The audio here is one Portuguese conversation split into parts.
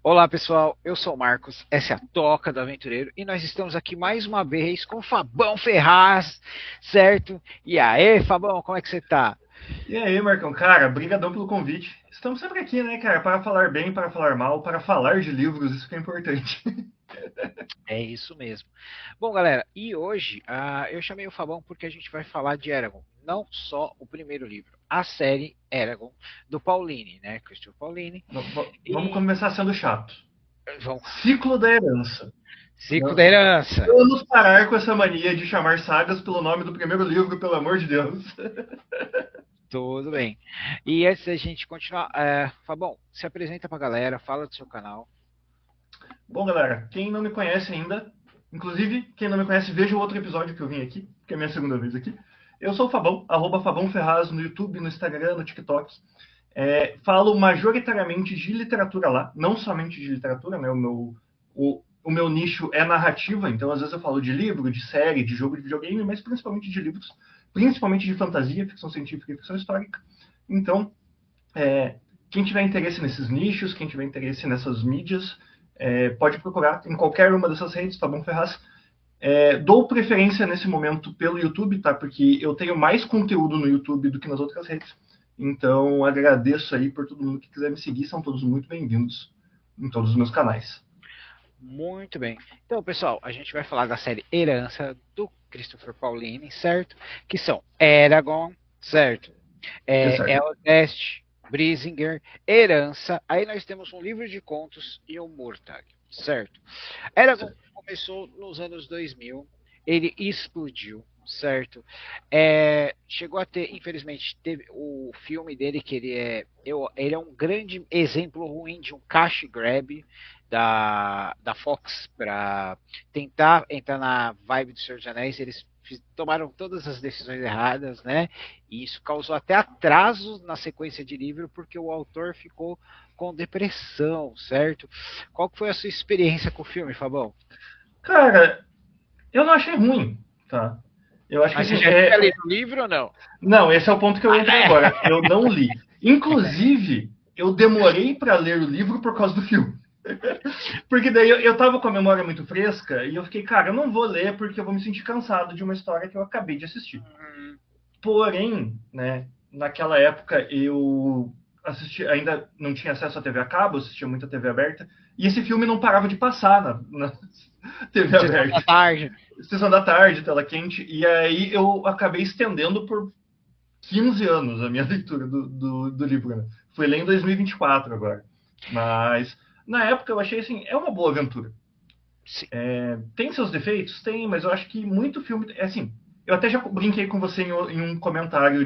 Olá pessoal, eu sou o Marcos, essa é a Toca do Aventureiro e nós estamos aqui mais uma vez com o Fabão Ferraz, certo? E aí, Fabão, como é que você tá? E aí, Marcão, cara, brigadão pelo convite. Estamos sempre aqui, né, cara, para falar bem, para falar mal, para falar de livros, isso que é importante. É isso mesmo. Bom, galera, e hoje eu chamei o Fabão porque a gente vai falar de Eragon, não só o primeiro livro, a série Eragon do Pauline, né? Christopher Pauline. Vamos E começar sendo chato. vamos, Ciclo da Herança. Ciclo Não, da Herança. vamos parar com essa mania de chamar sagas pelo nome do primeiro livro, pelo amor de Deus. Tudo bem. E antes da gente continuar, Fabão, se apresenta pra galera, fala do seu canal. Bom, galera, quem não me conhece ainda, inclusive, quem não me conhece, veja o outro episódio que eu vim aqui, que é a minha segunda vez aqui. Eu sou o Fabão, arroba Fabão Ferraz no YouTube, no Instagram, no TikTok. Falo majoritariamente de literatura lá, não somente de literatura, né? O meu nicho é narrativa, então às vezes eu falo de livro, de série, de jogo de videogame, mas principalmente de livros, principalmente de fantasia, ficção científica e ficção histórica. Então, quem tiver interesse nesses nichos, quem tiver interesse nessas mídias, pode procurar em qualquer uma dessas redes, tá bom, Ferraz? Dou preferência nesse momento pelo YouTube, tá? Porque eu tenho mais conteúdo no YouTube do que nas outras redes. Então, agradeço aí por todo mundo que quiser me seguir, são todos muito bem-vindos em todos os meus canais. Muito bem. Então, pessoal, a gente vai falar da série Herança do Christopher Pauline, certo? Que são Eragon, certo? É certo. Eldest, Brisinger, Herança. Aí nós temos um livro de contos e um Murtag, certo? Eragon Certo. começou nos anos 2000, ele explodiu, certo? Chegou a ter, infelizmente, teve o filme dele que ele é um grande exemplo ruim de um cash grab da Fox para tentar entrar na vibe do Senhor dos Anéis. Eles tomaram todas as decisões erradas, né? E isso causou até atrasos na sequência de livro porque o autor ficou com depressão, certo? Qual que foi a sua experiência com o filme, Fabão? Cara, eu não achei ruim, tá? Eu acho que Mas você assim, já tinha lido o livro ou não? Não, esse é o ponto que eu entro agora. Eu não li. Inclusive, eu demorei para ler o livro por causa do filme. Porque daí eu tava com a memória muito fresca e eu fiquei, cara, eu não vou ler porque eu vou me sentir cansado de uma história que eu acabei de assistir. Porém, né, naquela época eu ainda não tinha acesso à TV a cabo, assistia muita TV aberta, e esse filme não parava de passar na TV Sessão da aberta. tarde. Sessão da tarde, tela quente, e aí eu acabei estendendo por 15 anos a minha leitura do livro. Né? Fui ler em 2024 agora. Mas na época eu achei assim, é uma boa aventura. Sim. Tem seus defeitos? Tem, mas eu acho que muito filme. É assim, eu até já brinquei com você em um comentário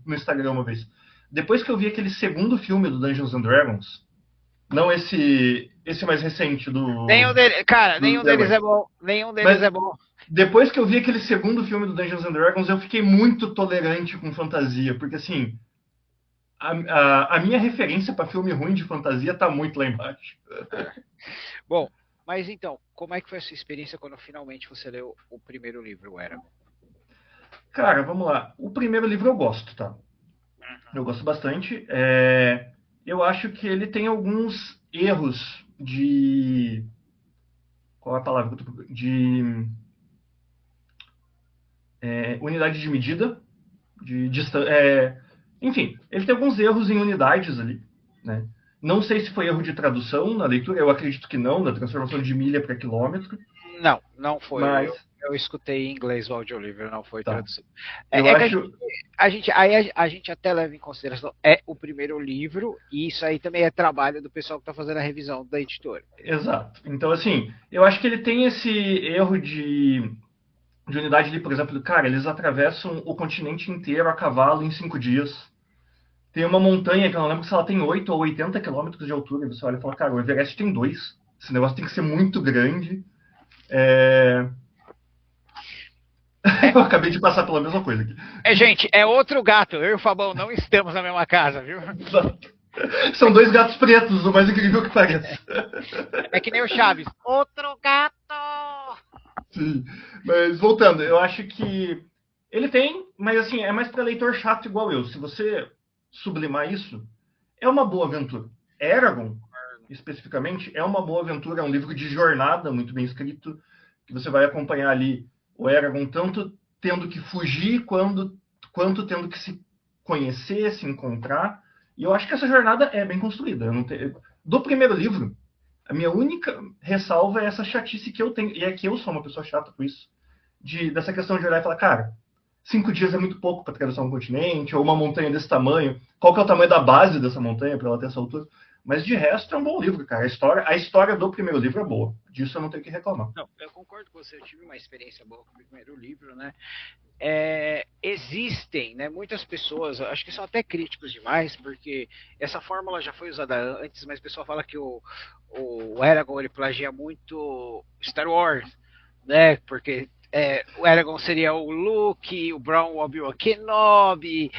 no Instagram uma vez. Depois que eu vi aquele segundo filme do Dungeons and Dragons, não esse mais recente Nenhum deles, cara, do nenhum deles Dragon, é bom. Nenhum deles mas é bom. depois que eu vi aquele segundo filme do Dungeons and Dragons, eu fiquei muito tolerante com fantasia, porque assim, a minha referência para filme ruim de fantasia tá muito lá embaixo. Bom, mas então, como é que foi a sua experiência quando finalmente você leu o primeiro livro, o Eragon? Cara, vamos lá. O primeiro livro eu gosto, tá? Eu gosto bastante. Eu acho que ele tem alguns erros de. Qual é a palavra? De unidade de medida. Enfim, ele tem alguns erros em unidades ali. Né? Não sei se foi erro de tradução na leitura, eu acredito que não, da transformação de milha para quilômetro, Não, não foi. mas Eu escutei em inglês o audiolivro, não foi tá. traduzido. Eu É que acho. a gente até leva em consideração, é o primeiro livro, e isso aí também é trabalho do pessoal que está fazendo a revisão da editora. Exato. Então, assim, eu acho que ele tem esse erro de unidade ali, por exemplo, cara, eles atravessam o continente inteiro a cavalo em 5 dias. Tem uma montanha que eu não lembro se ela tem 8 ou 80 quilômetros de altura, e você olha e fala, cara, o Everest tem 2. Esse negócio tem que ser muito grande. É... É, eu acabei de passar pela mesma coisa aqui. gente, é outro gato. Eu e o Fabão não estamos na mesma casa, viu? São dois gatos pretos, o mais incrível que pareça. É que nem o Chaves. Outro gato! Sim. Mas voltando, eu acho que ele tem, mas assim, é mais para leitor chato igual eu. Se você sublimar isso, é uma boa aventura. Eragon especificamente, é uma boa aventura, é um livro de jornada muito bem escrito, que você vai acompanhar ali o Eragon tanto tendo que fugir quanto tendo que se conhecer, se encontrar. E eu acho que essa jornada é bem construída. Do primeiro livro, a minha única ressalva é essa chatice que eu tenho, e é que eu sou uma pessoa chata por isso, dessa questão de olhar e falar, cara, 5 dias é muito pouco para atravessar um continente, ou uma montanha desse tamanho. Qual que é o tamanho da base dessa montanha para ela ter essa altura? Mas de resto é um bom livro, cara. A história do primeiro livro é boa. Disso eu não tenho que reclamar. Não, eu concordo com você, eu tive uma experiência boa com o primeiro livro, né? Existem, né, muitas pessoas, acho que são até críticos demais, porque essa fórmula já foi usada antes, mas o pessoal fala que o Eragon ele plagia muito Star Wars, né? Porque o Eragon seria o Luke, o Brown o Obi-Wan Kenobi,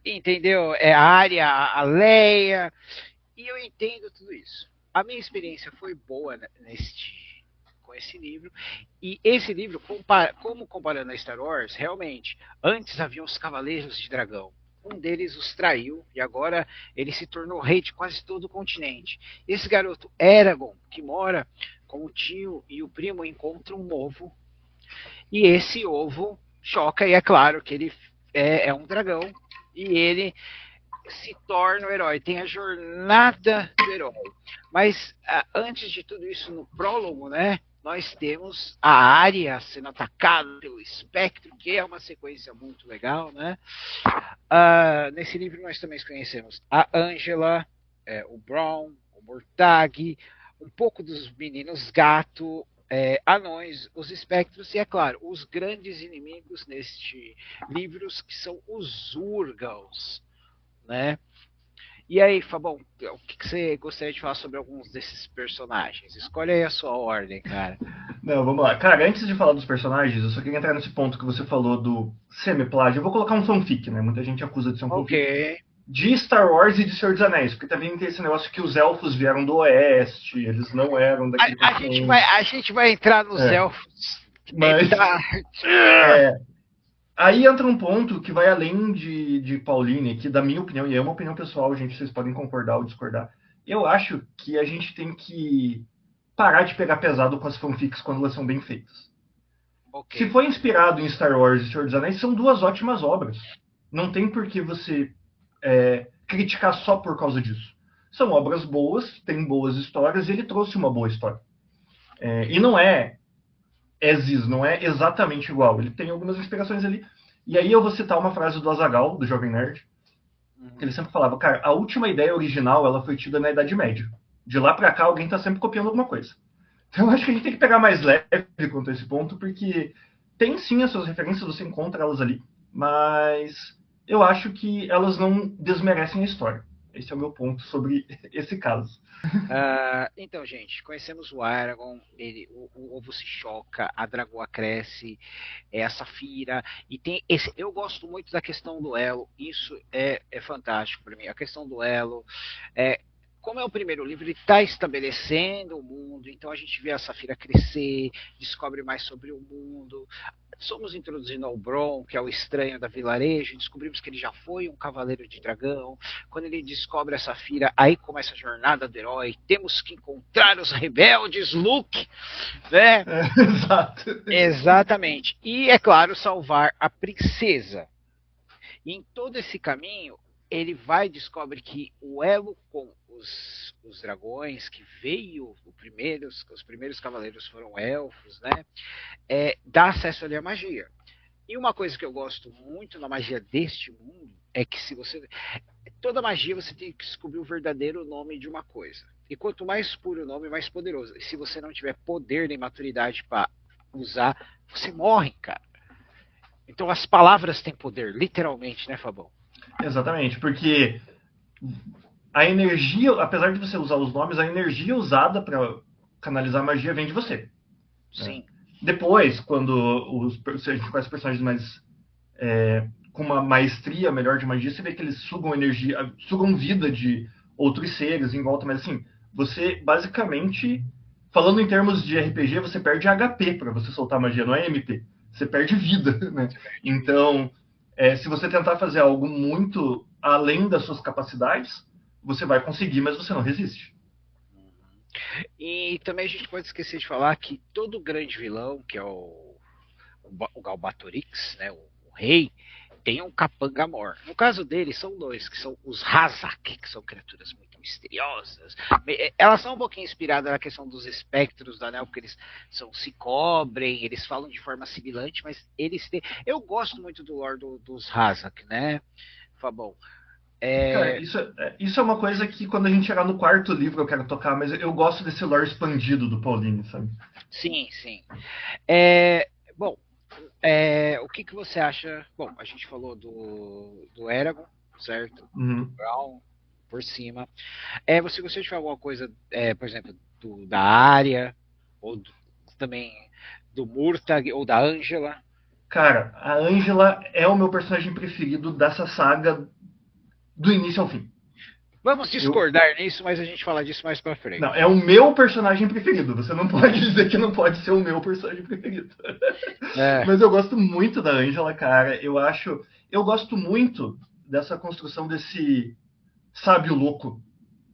entendeu? A Arya, a Leia, e eu entendo tudo isso. A minha experiência foi boa com esse livro, e esse livro, como comparando a Star Wars, realmente, antes havia os Cavaleiros de Dragão. Um deles os traiu e agora ele se tornou rei de quase todo o continente. Esse garoto Eragon, que mora com o tio e o primo, encontra um ovo. E esse ovo choca, e é claro que ele é um dragão, e ele se torna o herói, tem a jornada do herói. Mas antes de tudo isso, no prólogo, né, nós temos a Arya sendo atacada pelo espectro, que é uma sequência muito legal, né? Nesse livro nós também conhecemos a Angela, o Brown, o Mortag, um pouco dos meninos gato, anões, os espectros e, é claro, os grandes inimigos neste livro, que são os Urgals, né? E aí, Fabão, o que você gostaria de falar sobre alguns desses personagens? Escolhe aí a sua ordem, cara. Não, vamos lá. Cara, antes de falar dos personagens, eu só queria entrar nesse ponto que você falou do semi-plágio. Eu vou colocar um fanfic, né? Muita gente acusa de ser um fanfic. De Star Wars e de Senhor dos Anéis, porque também tem esse negócio que os elfos vieram do Oeste, eles não eram daquele a gente vai entrar nos elfos. Mas, aí entra um ponto que vai além de Pauline, que da minha opinião, e é uma opinião pessoal, gente, vocês podem concordar ou discordar. Eu acho que a gente tem que parar de pegar pesado com as fanfics quando elas são bem feitas. Se foi inspirado em Star Wars e Senhor dos Anéis, são duas ótimas obras. Não tem por que você criticar só por causa disso. São obras boas, têm boas histórias, e ele trouxe uma boa história. E não é não é exatamente igual. Ele tem algumas inspirações ali. E aí eu vou citar uma frase do Azaghal, do Jovem Nerd, que ele sempre falava, cara, a última ideia original ela foi tida na Idade Média. De lá pra cá, alguém tá sempre copiando alguma coisa. Então eu acho que a gente tem que pegar mais leve quanto a esse ponto, porque tem sim as suas referências, você encontra elas ali, mas eu acho que elas não desmerecem a história. Esse é o meu ponto sobre esse caso. Então, gente, conhecemos o Aragorn, o ovo se choca, a dragoa cresce, a Safira, e tem esse. Eu gosto muito da questão do elo, isso é fantástico para mim. A questão do elo, como é o primeiro livro, ele está estabelecendo o mundo, então a gente vê a Safira crescer, descobre mais sobre o mundo. Somos introduzindo ao Bron, que é o estranho da vilarejo, descobrimos que ele já foi um cavaleiro de dragão. Quando ele descobre a Safira, aí começa a jornada do herói. Temos que encontrar os rebeldes, Luke, né? Exato. Exatamente. E, é claro, salvar a princesa. E em todo esse caminho, ele vai e descobre que o elo com os dragões, que veio os primeiros cavaleiros foram elfos, né? Dá acesso ali à magia. E uma coisa que eu gosto muito na magia deste mundo é que toda magia você tem que descobrir o verdadeiro nome de uma coisa. E quanto mais puro o nome, mais poderoso. E se você não tiver poder nem maturidade para usar, você morre, cara. Então as palavras têm poder, literalmente, né, Fabão? Exatamente, porque a energia, apesar de você usar os nomes, a energia usada para canalizar a magia vem de você. Sim. Depois, quando a gente conhece personagens mais com uma maestria melhor de magia, você vê que eles sugam vida de outros seres em volta, mas assim, você basicamente, falando em termos de RPG, você perde HP para você soltar magia, não é MP. Você perde vida, né? Então, se você tentar fazer algo muito além das suas capacidades, você vai conseguir, mas você não resiste. E também a gente pode esquecer de falar que todo grande vilão, que é o Galbatorix, né, o rei, tem um capanga mor. No caso dele, são dois, que são os Hazak, que são criaturas muito misteriosas. Elas são um pouquinho inspiradas na questão dos espectros do anel, porque eles se cobrem, eles falam de forma sibilante, mas eles têm. Eu gosto muito do lore dos Hazak, né, Fabão? Cara, isso é uma coisa que quando a gente chegar no quarto livro eu quero tocar, mas eu gosto desse lore expandido do Pauline, sabe? Sim, sim. É, bom, o que, que você acha? Bom, a gente falou do Eragon, certo? Do Uhum. Brown, por cima. Você gostaria de falar alguma coisa, por exemplo, da Arya, ou também do Murtag, ou da Angela? Cara, a Angela é o meu personagem preferido dessa saga do início ao fim. Vamos Eu, discordar nisso, mas a gente fala disso mais pra não, frente. é o meu personagem preferido. Você não pode dizer que não pode ser o meu personagem preferido. É, Mas eu gosto muito da Angela, cara. Eu gosto muito dessa construção desse sábio louco,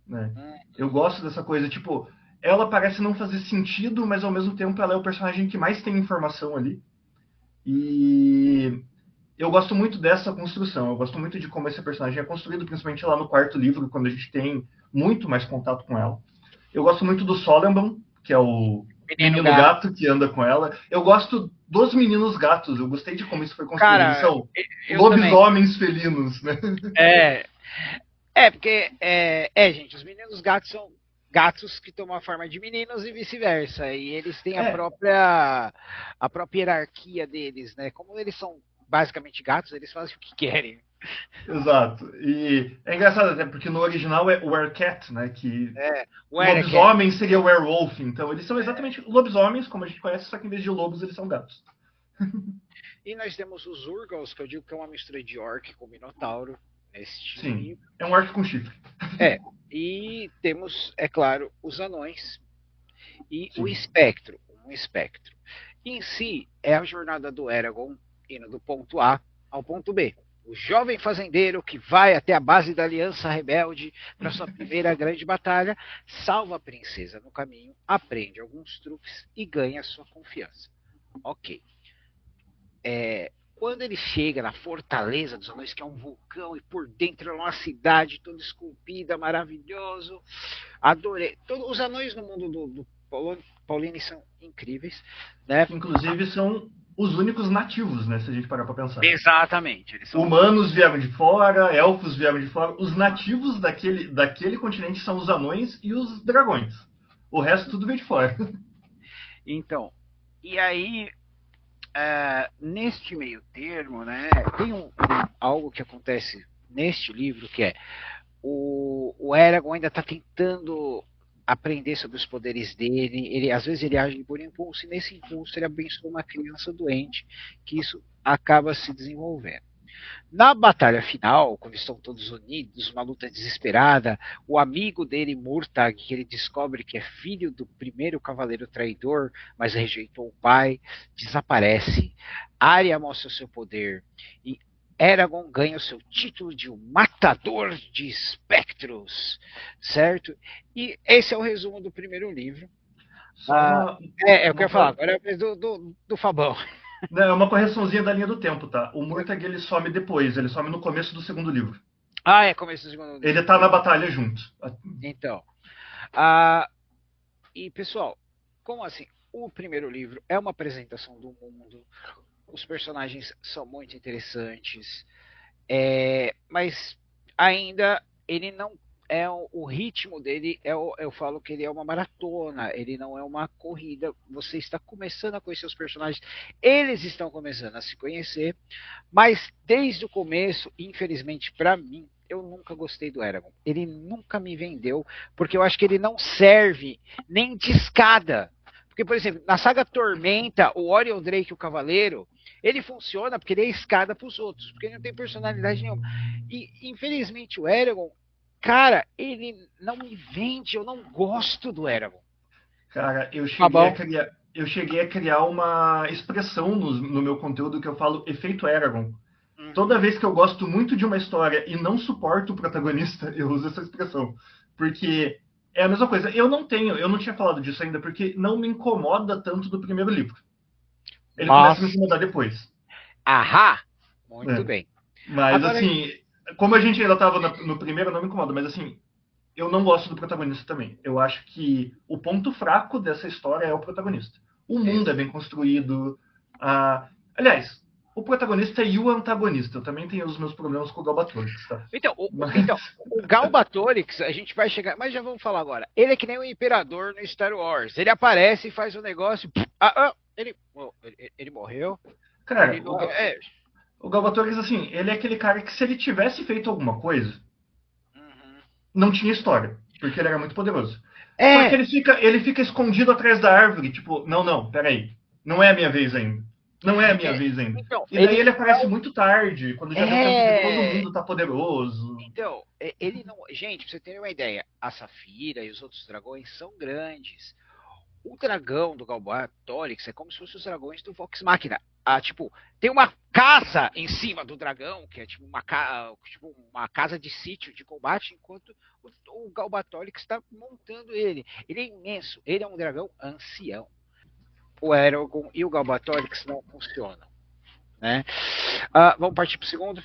né? Eu gosto dessa coisa, tipo, ela parece não fazer sentido, mas ao mesmo tempo ela é o personagem que mais tem informação ali. E eu gosto muito dessa construção. Eu gosto muito de como esse personagem é construído, principalmente lá no quarto livro, quando a gente tem muito mais contato com ela. Eu gosto muito do Solemn, que é o menino menino gato. gato que anda com ela. Eu gosto dos meninos gatos. Eu gostei de como isso foi construído. Eles Cara, são eu também. lobisomens felinos, né? É, porque, gente, os meninos gatos são gatos que tomam a forma de meninos e vice-versa. E eles têm É, a própria hierarquia deles, né? Como eles são basicamente gatos, eles fazem o que querem. exato. E é engraçado até porque no original é Werecat, né? Que O Eric, lobisomem seria werewolf. Então eles são exatamente lobisomens, como a gente conhece, só que em vez de lobos eles são gatos. e nós temos os Urgals, que eu digo que é uma mistura de orc com minotauro neste Sim. livro. É um orc com chifre. É, e temos, é claro, os anões e o Sim. espectro, um espectro. Em si, é a jornada do Eragon indo do ponto A ao ponto B. O jovem fazendeiro que vai até a base da Aliança Rebelde para sua primeira grande batalha, salva a princesa no caminho, aprende alguns truques e ganha sua confiança. Ok. Quando ele chega na Fortaleza dos Anões, que é um vulcão, e por dentro é uma cidade toda esculpida, maravilhoso. Adorei. Todos os anões no mundo do Pauline são incríveis, né? Que inclusive são os únicos nativos, né? Se a gente parar pra pensar. Exatamente. Eles são Humanos vieram de fora, elfos vieram de fora. Os nativos daquele continente são os anões e os dragões. O resto tudo veio de fora. Então, e aí, neste meio termo, né, tem algo que acontece neste livro que é o Eragon ainda está tentando aprender sobre os poderes dele. Às vezes ele age por impulso e nesse impulso ele abençoa uma criança doente, que isso acaba se desenvolvendo. Na batalha final, quando estão todos unidos, uma luta desesperada, o amigo dele, Murtag, que ele descobre que é filho do primeiro cavaleiro traidor, mas rejeitou o pai, desaparece. Arya mostra o seu poder e Eragon ganha o seu título de um matador de espectros, certo? E esse é o resumo do primeiro livro. Só Eu quero falar agora do Fabão. não, é uma correçãozinha da linha do tempo, tá? O Murtag ele some depois, ele some no começo do segundo livro. Começo do segundo Ele livro. tá na batalha junto. Então, ah, e pessoal, como assim? O primeiro livro é uma apresentação do mundo, os personagens são muito interessantes, mas ainda ele não é o ritmo dele eu falo que ele é uma maratona, ele não é uma corrida. Você está começando a conhecer os personagens, eles estão começando a se conhecer, mas desde o começo, infelizmente para mim, eu nunca gostei do Eragon. Ele nunca me vendeu, porque eu acho que ele não serve nem de escada. Porque, por exemplo, na saga Tormenta, o Orion Drake, o Cavaleiro, ele funciona porque ele é escada para os outros, porque ele não tem personalidade nenhuma. E, infelizmente, o Eragon, cara, ele não me vende, eu não gosto do Eragon. Cara, Tá bom? eu cheguei a criar uma expressão no meu conteúdo que eu falo efeito Eragon. Toda Uhum. vez que eu gosto muito de uma história e não suporto o protagonista, eu uso essa expressão. Porque É a mesma coisa. Eu não tinha falado disso ainda, porque não me incomoda tanto do primeiro livro. Ele começa a me Mas, incomodar depois. ahá, muito Né? bem. Mas, Agora, assim, como a gente ainda estava no primeiro, não me incomoda. Mas, assim, eu não gosto do protagonista também. Eu acho que o ponto fraco dessa história é o protagonista. O mundo é bem construído. Aliás, o protagonista e o antagonista. Eu também tenho os meus problemas com o Galbatorix, tá? então, Mas, o Galbatorix, a gente vai chegar, mas já vamos falar agora. Ele é que nem o Imperador no Star Wars. Ele aparece e faz o negócio. Ele morreu. Ele cara, não. É. o Galbatorix, assim, ele é aquele cara que se ele tivesse feito alguma coisa, Uhum. não tinha história, porque ele era muito poderoso. Só que É, ele fica escondido atrás da árvore, tipo, não, não, peraí, não é a minha vez ainda. Não é a minha vez ainda. então, E daí ele ele não é aparece o. muito tarde, quando já deu tempo de todo É. mundo estar poderoso. Então, ele não. Gente, pra você ter uma ideia, a Safira e os outros dragões são grandes. O dragão do Galbatorix é como se fossem os dragões do Vox Machina. Tipo, tem uma casa em cima do dragão, que é tipo uma casa de sítio de combate, enquanto o Galbatorix está montando ele. Ele é imenso, ele é um dragão ancião. O Eragon e o Galbatorix não funcionam. Né? Vamos partir pro segundo?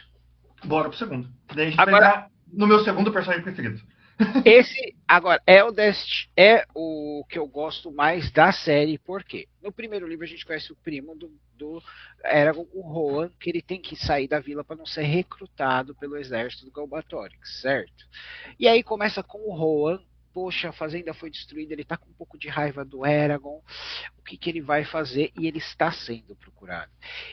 Bora pro segundo. Daí a gente vai Agora, entrar no meu segundo personagem preferido. Agora, Eldest é o que eu gosto mais da série, por quê? No primeiro livro a gente conhece o primo do Eragon, o Rohan, que ele tem que sair da vila para não ser recrutado pelo exército do Galbatorix, certo? E aí começa com o Rohan, poxa, a fazenda foi destruída, ele tá com um pouco de raiva do Eragon, o que, que ele vai fazer? E ele está sendo procurado.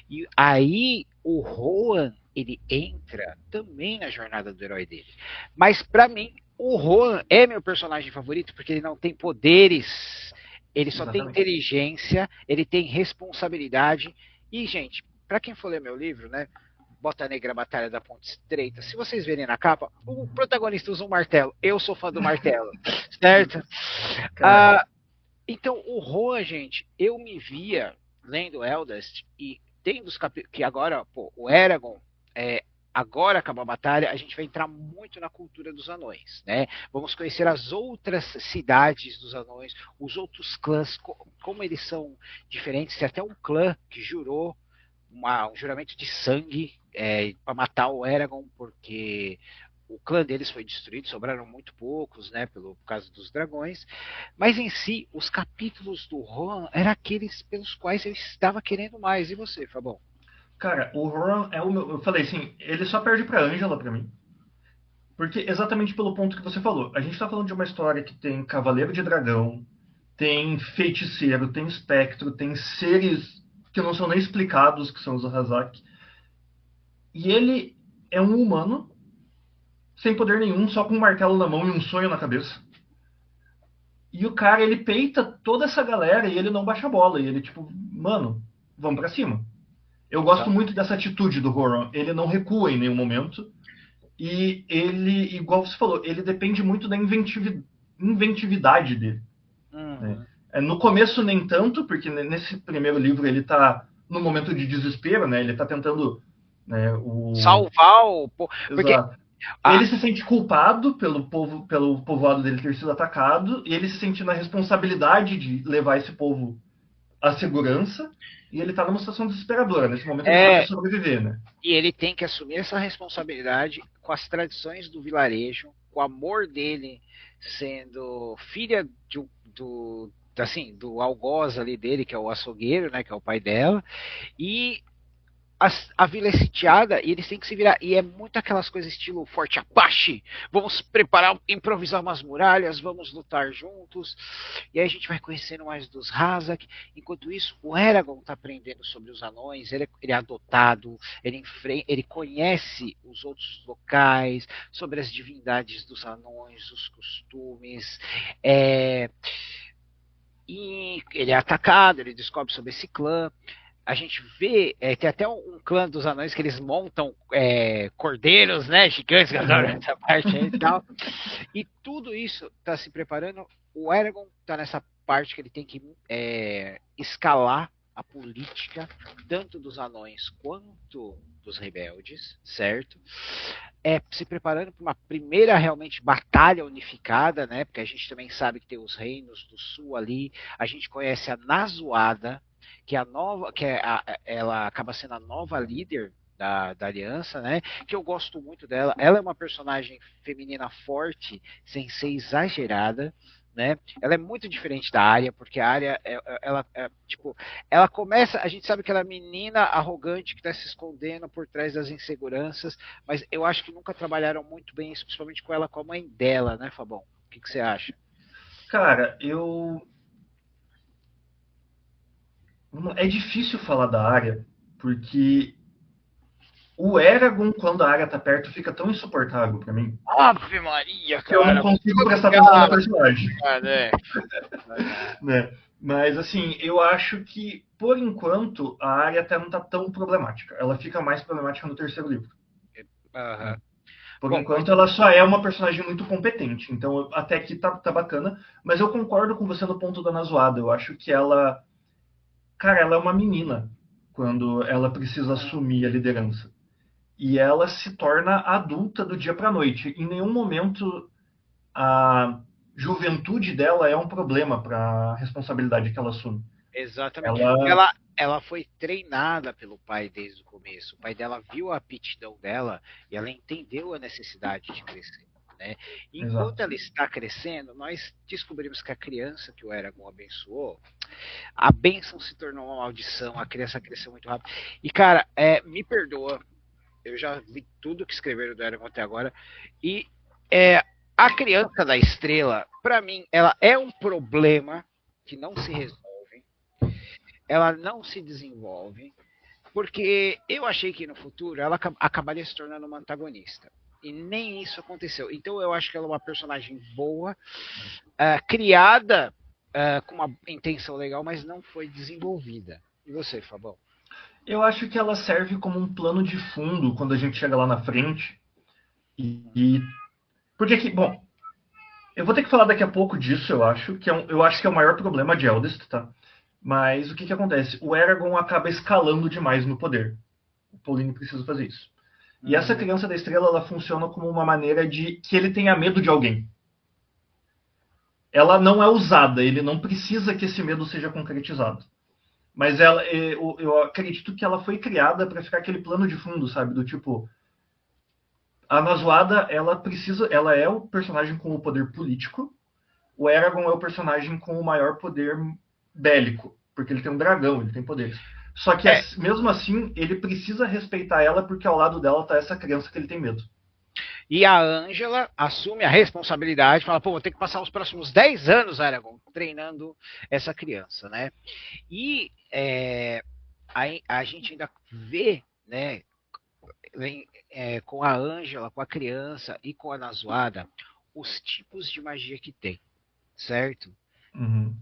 E aí o Rohan, ele entra também na jornada do herói dele. Mas para mim, o Rohan é meu personagem favorito porque ele não tem poderes, ele só tem Exatamente. inteligência, ele tem responsabilidade. E, gente, para quem for ler meu livro, né? Bota Negra Batalha da Ponte Estreita. Se vocês verem na capa, o protagonista usa um martelo. Eu sou fã do martelo, certo? Cara, Ah, então, o Rohan, gente, eu me via lendo Eldest e tendo os capítulos que agora, pô, o Eragon agora acaba a batalha, a gente vai entrar muito na cultura dos anões, né? Vamos conhecer as outras cidades dos anões, os outros clãs, como eles são diferentes. Tem até um clã que jurou um juramento de sangue para matar o Eragon, porque o clã deles foi destruído, sobraram muito poucos, né, por causa dos dragões. Mas em si, os capítulos do Rohan eram aqueles pelos quais eu estava querendo mais. E você, Fabão? cara, o Roran é o meu. Eu falei assim, ele só perde pra Angela pra mim. Porque exatamente pelo ponto que você falou. A gente tá falando de uma história que tem Cavaleiro de Dragão, tem feiticeiro, tem espectro, tem seres que não são nem explicados, que são os Ahazak. E ele é um humano, sem poder nenhum, só com um martelo na mão e um sonho na cabeça. E o cara, ele peita toda essa galera e ele não baixa a bola. E ele, tipo, mano, vamos pra cima. Eu gosto Exato. muito dessa atitude do Horan. Ele não recua em nenhum momento. E ele, igual você falou, ele depende muito da inventividade dele. Né? Uhum. No começo nem tanto, porque nesse primeiro livro ele está no momento de desespero, né? Ele está tentando, né, Salvar o. Porque. Exato. Ah, Ele se sente culpado pelo povoado dele ter sido atacado, e ele se sente na responsabilidade de levar esse povo à segurança, e ele está numa situação desesperadora. Nesse momento ele só quer é, sobreviver, né? e ele tem que assumir essa responsabilidade com as tradições do vilarejo, com o amor dele sendo filha do algoz ali dele, que é o açougueiro, né, que é o pai dela, e a vila é sitiada e eles têm que se virar. E é muito aquelas coisas estilo Forte Apache. Vamos preparar, improvisar umas muralhas, vamos lutar juntos. E aí a gente vai conhecendo mais dos Hazak. Enquanto isso, o Eragon está aprendendo sobre os anões. Ele é adotado, ele conhece os outros locais, sobre as divindades dos anões, os costumes. É, e ele é atacado, ele descobre sobre esse clã. A gente vê, tem até um clã dos anões que eles montam cordeiros, né, gigantes, que adoram Uhum. essa parte aí e tal. E tudo isso está se preparando. O Eragon está nessa parte que ele tem que escalar a política, tanto dos anões quanto dos rebeldes, certo? Se preparando para uma primeira realmente batalha unificada, né? Porque a gente também sabe que tem os reinos do sul ali. A gente conhece a Nazoada, que é a nova, ela acaba sendo a nova líder da aliança, né? Que eu gosto muito dela. Ela é uma personagem feminina forte, sem ser exagerada, né? Ela é muito diferente da Arya, porque a Arya, tipo, ela começa, a gente sabe que ela é menina arrogante que está se escondendo por trás das inseguranças, mas eu acho que nunca trabalharam muito bem isso, principalmente com ela, com a mãe dela, né, Fabão? O que você acha? Cara, é difícil falar da área, porque o Eragon, quando a área tá perto, fica tão insuportável pra mim, Ave Maria, que eu não cara! consigo prestar atenção na Obrigado, personagem. cara, né? Né? Mas, assim, eu acho que, por enquanto, a área até não tá tão problemática. Ela fica mais problemática no terceiro livro. Uhum. Por Bom, mas enquanto, ela só é uma personagem muito competente. Então, até aqui tá bacana. Mas eu concordo com você no ponto da Nazoada. Eu acho que ela. Cara, ela é uma menina quando ela precisa assumir a liderança. E ela se torna adulta do dia para noite. Em nenhum momento a juventude dela é um problema para a responsabilidade que ela assume. exatamente. Ela. Ela foi treinada pelo pai desde o começo. O pai dela viu a aptidão dela e ela entendeu a necessidade de crescer. Né? Enquanto Exato. ela está crescendo, nós descobrimos que a criança que o Eragon abençoou, a bênção se tornou uma maldição, a criança cresceu muito rápido. E, cara, me perdoa, eu já vi tudo que escreveram do Eragon até agora, e a criança da estrela, para mim, ela é um problema que não se resolve, ela não se desenvolve, porque eu achei que no futuro ela acabaria se tornando uma antagonista. E nem isso aconteceu. Então eu acho que ela é uma personagem boa, criada com uma intenção legal, mas não foi desenvolvida. E você, Fabão? Eu acho que ela serve como um plano de fundo quando a gente chega lá na frente. Porque que, bom, eu vou ter que falar daqui a pouco disso, eu acho, eu acho que é o maior problema de Eldest, tá? Mas o que acontece? O Eragon acaba escalando demais no poder. O Pauline precisa fazer isso. E essa criança da estrela, ela funciona como uma maneira de que ele tenha medo de alguém. Ela não é usada, ele não precisa que esse medo seja concretizado. Mas eu acredito que ela foi criada para ficar aquele plano de fundo, sabe? Do tipo, a Nazoada, ela é o personagem com o poder político, o Eragon é o personagem com o maior poder bélico, porque ele tem um dragão, ele tem poderes. Só que É, mesmo assim, ele precisa respeitar ela porque ao lado dela tá essa criança que ele tem medo. e a Ângela assume a responsabilidade, fala, pô, vou ter que passar os próximos 10 anos, Aragorn, treinando essa criança, né? E a gente ainda vê, né, com a Ângela, com a criança e com a Nazoada, os tipos de magia que tem, certo? Uhum.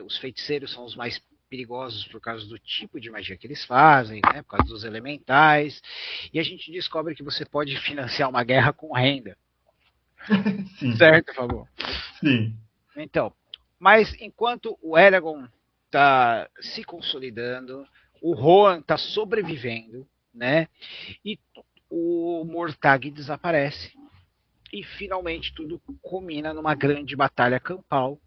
Os feiticeiros são os mais perigosos por causa do tipo de magia que eles fazem, né? Por causa dos elementais. E a gente descobre que você pode financiar uma guerra com renda. Sim, Certo, por favor? sim. Então, mas enquanto o Eragon está se consolidando, o Rohan está sobrevivendo, né? E o Mortag desaparece. E finalmente tudo culmina numa grande batalha campal,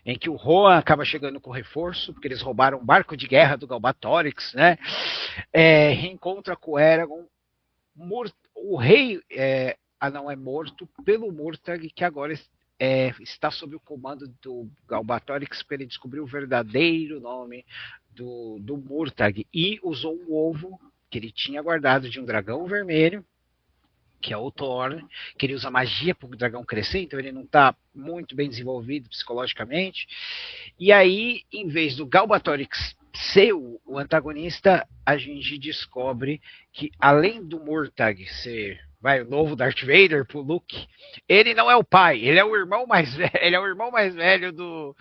em que o Rohan acaba chegando com reforço, porque eles roubaram um barco de guerra do Galbatorix, né? Reencontra com o Eragon, o rei não é morto pelo Murtag, que agora está sob o comando do Galbatorix para ele descobrir o verdadeiro nome do Murtag, e usou um ovo que ele tinha guardado de um dragão vermelho, que é o Thor, que ele usa magia para o dragão crescer, então ele não está muito bem desenvolvido psicologicamente. E aí, em vez do Galbatorix ser o antagonista, a gente descobre que, além do Murtag ser o novo Darth Vader pro Luke, ele não é o pai, ele é o irmão mais velho, ele é o irmão mais velho do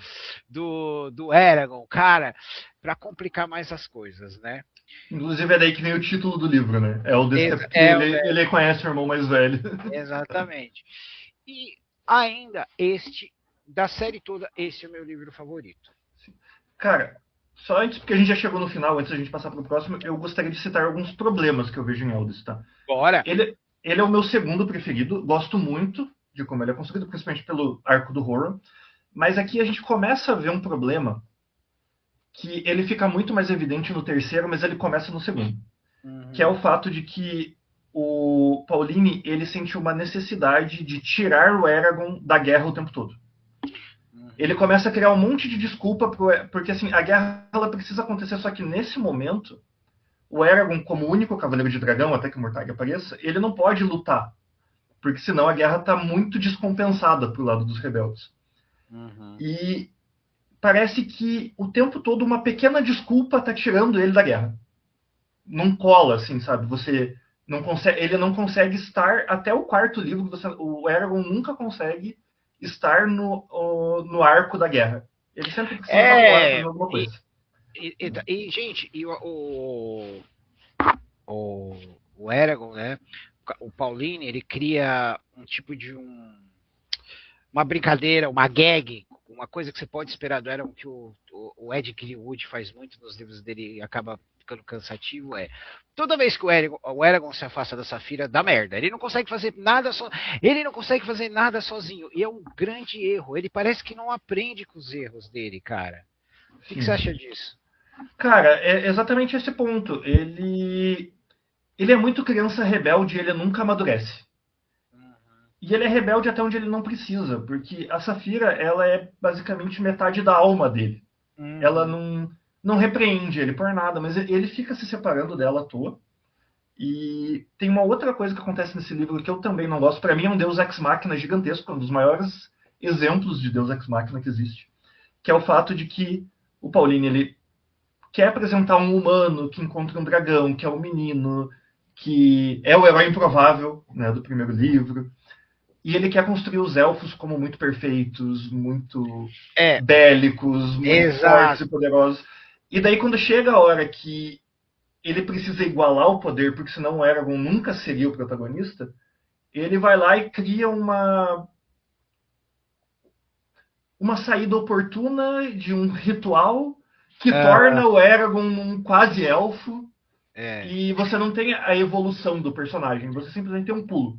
Eragon, cara, para complicar mais as coisas, né? Inclusive é daí que vem o título do livro, né? Eldest é porque É, ele conhece o irmão mais velho. exatamente. E ainda da série toda, esse é o meu livro favorito. Cara, Só antes, porque a gente já chegou no final, antes da gente passar para o próximo, eu gostaria de citar alguns problemas que eu vejo em Eldest, tá? Bora! Ele é o meu segundo preferido, gosto muito de como ele é construído, principalmente pelo arco do horror, mas aqui a gente começa a ver um problema que ele fica muito mais evidente no terceiro, mas ele começa no segundo, que é o Uhum. fato de que o Pauline ele sentiu uma necessidade de tirar o Eragon da guerra o tempo todo. Ele Uhum. começa a criar um monte de desculpa porque assim a guerra ela precisa acontecer, só que nesse momento o Eragon, como o único cavaleiro de dragão, até que o Mortag apareça, ele não pode lutar, porque senão a guerra está muito descompensada pro lado dos rebeldes. Uhum. E parece que o tempo todo uma pequena desculpa está tirando ele da guerra. Não cola, assim, sabe? Você não consegue, ele não consegue estar até o quarto livro. O Eragon nunca consegue estar no arco da guerra. Ele sempre precisa estar fora É, fazendo alguma coisa. gente, o, o Eragon, né? O Pauline, ele cria um tipo de uma brincadeira, uma gag, uma coisa que você pode esperar do Eragon, que o Ed Greenwood faz muito nos livros dele e acaba ficando cansativo, toda vez que o Eragon se afasta da Safira, dá merda. Ele não consegue fazer nada ele não consegue fazer nada sozinho. E é um grande erro. Ele parece que não aprende com os erros dele, cara. O que você Sim. acha disso? Cara, é exatamente esse ponto. Ele é muito criança rebelde e ele nunca amadurece. E ele é rebelde até onde ele não precisa, porque a Safira, ela é basicamente metade da alma dele. Ela Uhum. não repreende ele por nada, mas ele fica se separando dela à toa. E tem uma outra coisa que acontece nesse livro que eu também não gosto. Para mim é um Deus Ex Machina gigantesco, um dos maiores exemplos de Deus Ex Machina que existe, que é o fato de que o Pauline ele quer apresentar um humano que encontra um dragão, que é um menino, que é o herói improvável, né, do primeiro livro. E ele quer construir os elfos como muito perfeitos, muito É, bélicos, muito fortes exato. e poderosos. E daí, quando chega a hora que ele precisa igualar o poder, porque senão o Eragon nunca seria o protagonista, ele vai lá e cria uma saída oportuna de um ritual que Uh, torna o Eragon um quase elfo é. e você não tem a evolução do personagem, você simplesmente tem um pulo.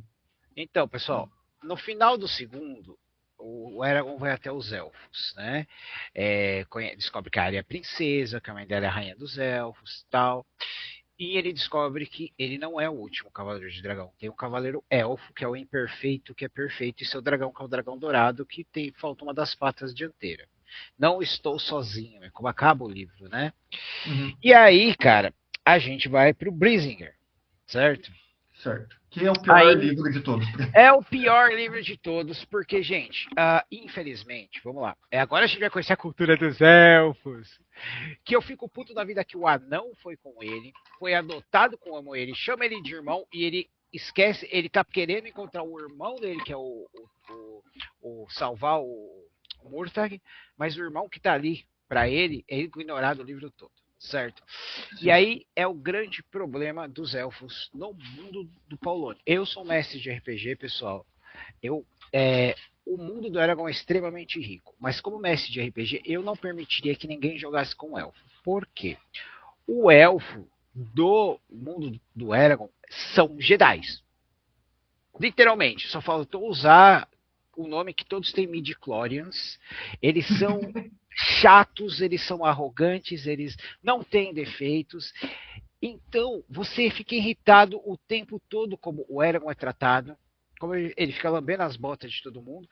Então, pessoal, no final do segundo, o Eragon vai até os elfos, né? Descobre que a Arya é princesa, que a mãe dela é a rainha dos elfos, tal. E ele descobre que ele não é o último cavaleiro de dragão. Tem um cavaleiro elfo, que é o imperfeito, que é perfeito, e seu dragão, que é o dragão dourado, que falta uma das patas dianteiras. Não estou sozinho, é como acaba o livro, né? Uhum, E aí, cara, a gente vai pro Brisinger, certo? certo. Que é o pior Aí livro de todos. é o pior livro de todos, porque, gente, infelizmente, vamos lá. Agora a gente vai conhecer a cultura dos elfos. Que eu fico puto da vida que o anão foi com ele, foi adotado com o amo ele, chama ele de irmão e ele esquece, ele tá querendo encontrar o irmão dele, que é o salvar o Murtag, mas o irmão que tá ali pra ele é ignorado o livro todo, certo? E Sim. aí é o grande problema dos elfos no mundo do Paulone. Eu sou mestre de RPG, pessoal. Eu o mundo do Eragon é extremamente rico, mas como mestre de RPG, eu não permitiria que ninguém jogasse com o elfo. Por quê? O elfo do mundo do Eragon são Jedi's. Literalmente, só faltou usar o nome que todos têm midi-chlorians. Eles são chatos, eles são arrogantes, eles não têm defeitos. Então, você fica irritado o tempo todo como o Eragon é tratado, como ele fica lambendo as botas de todo mundo.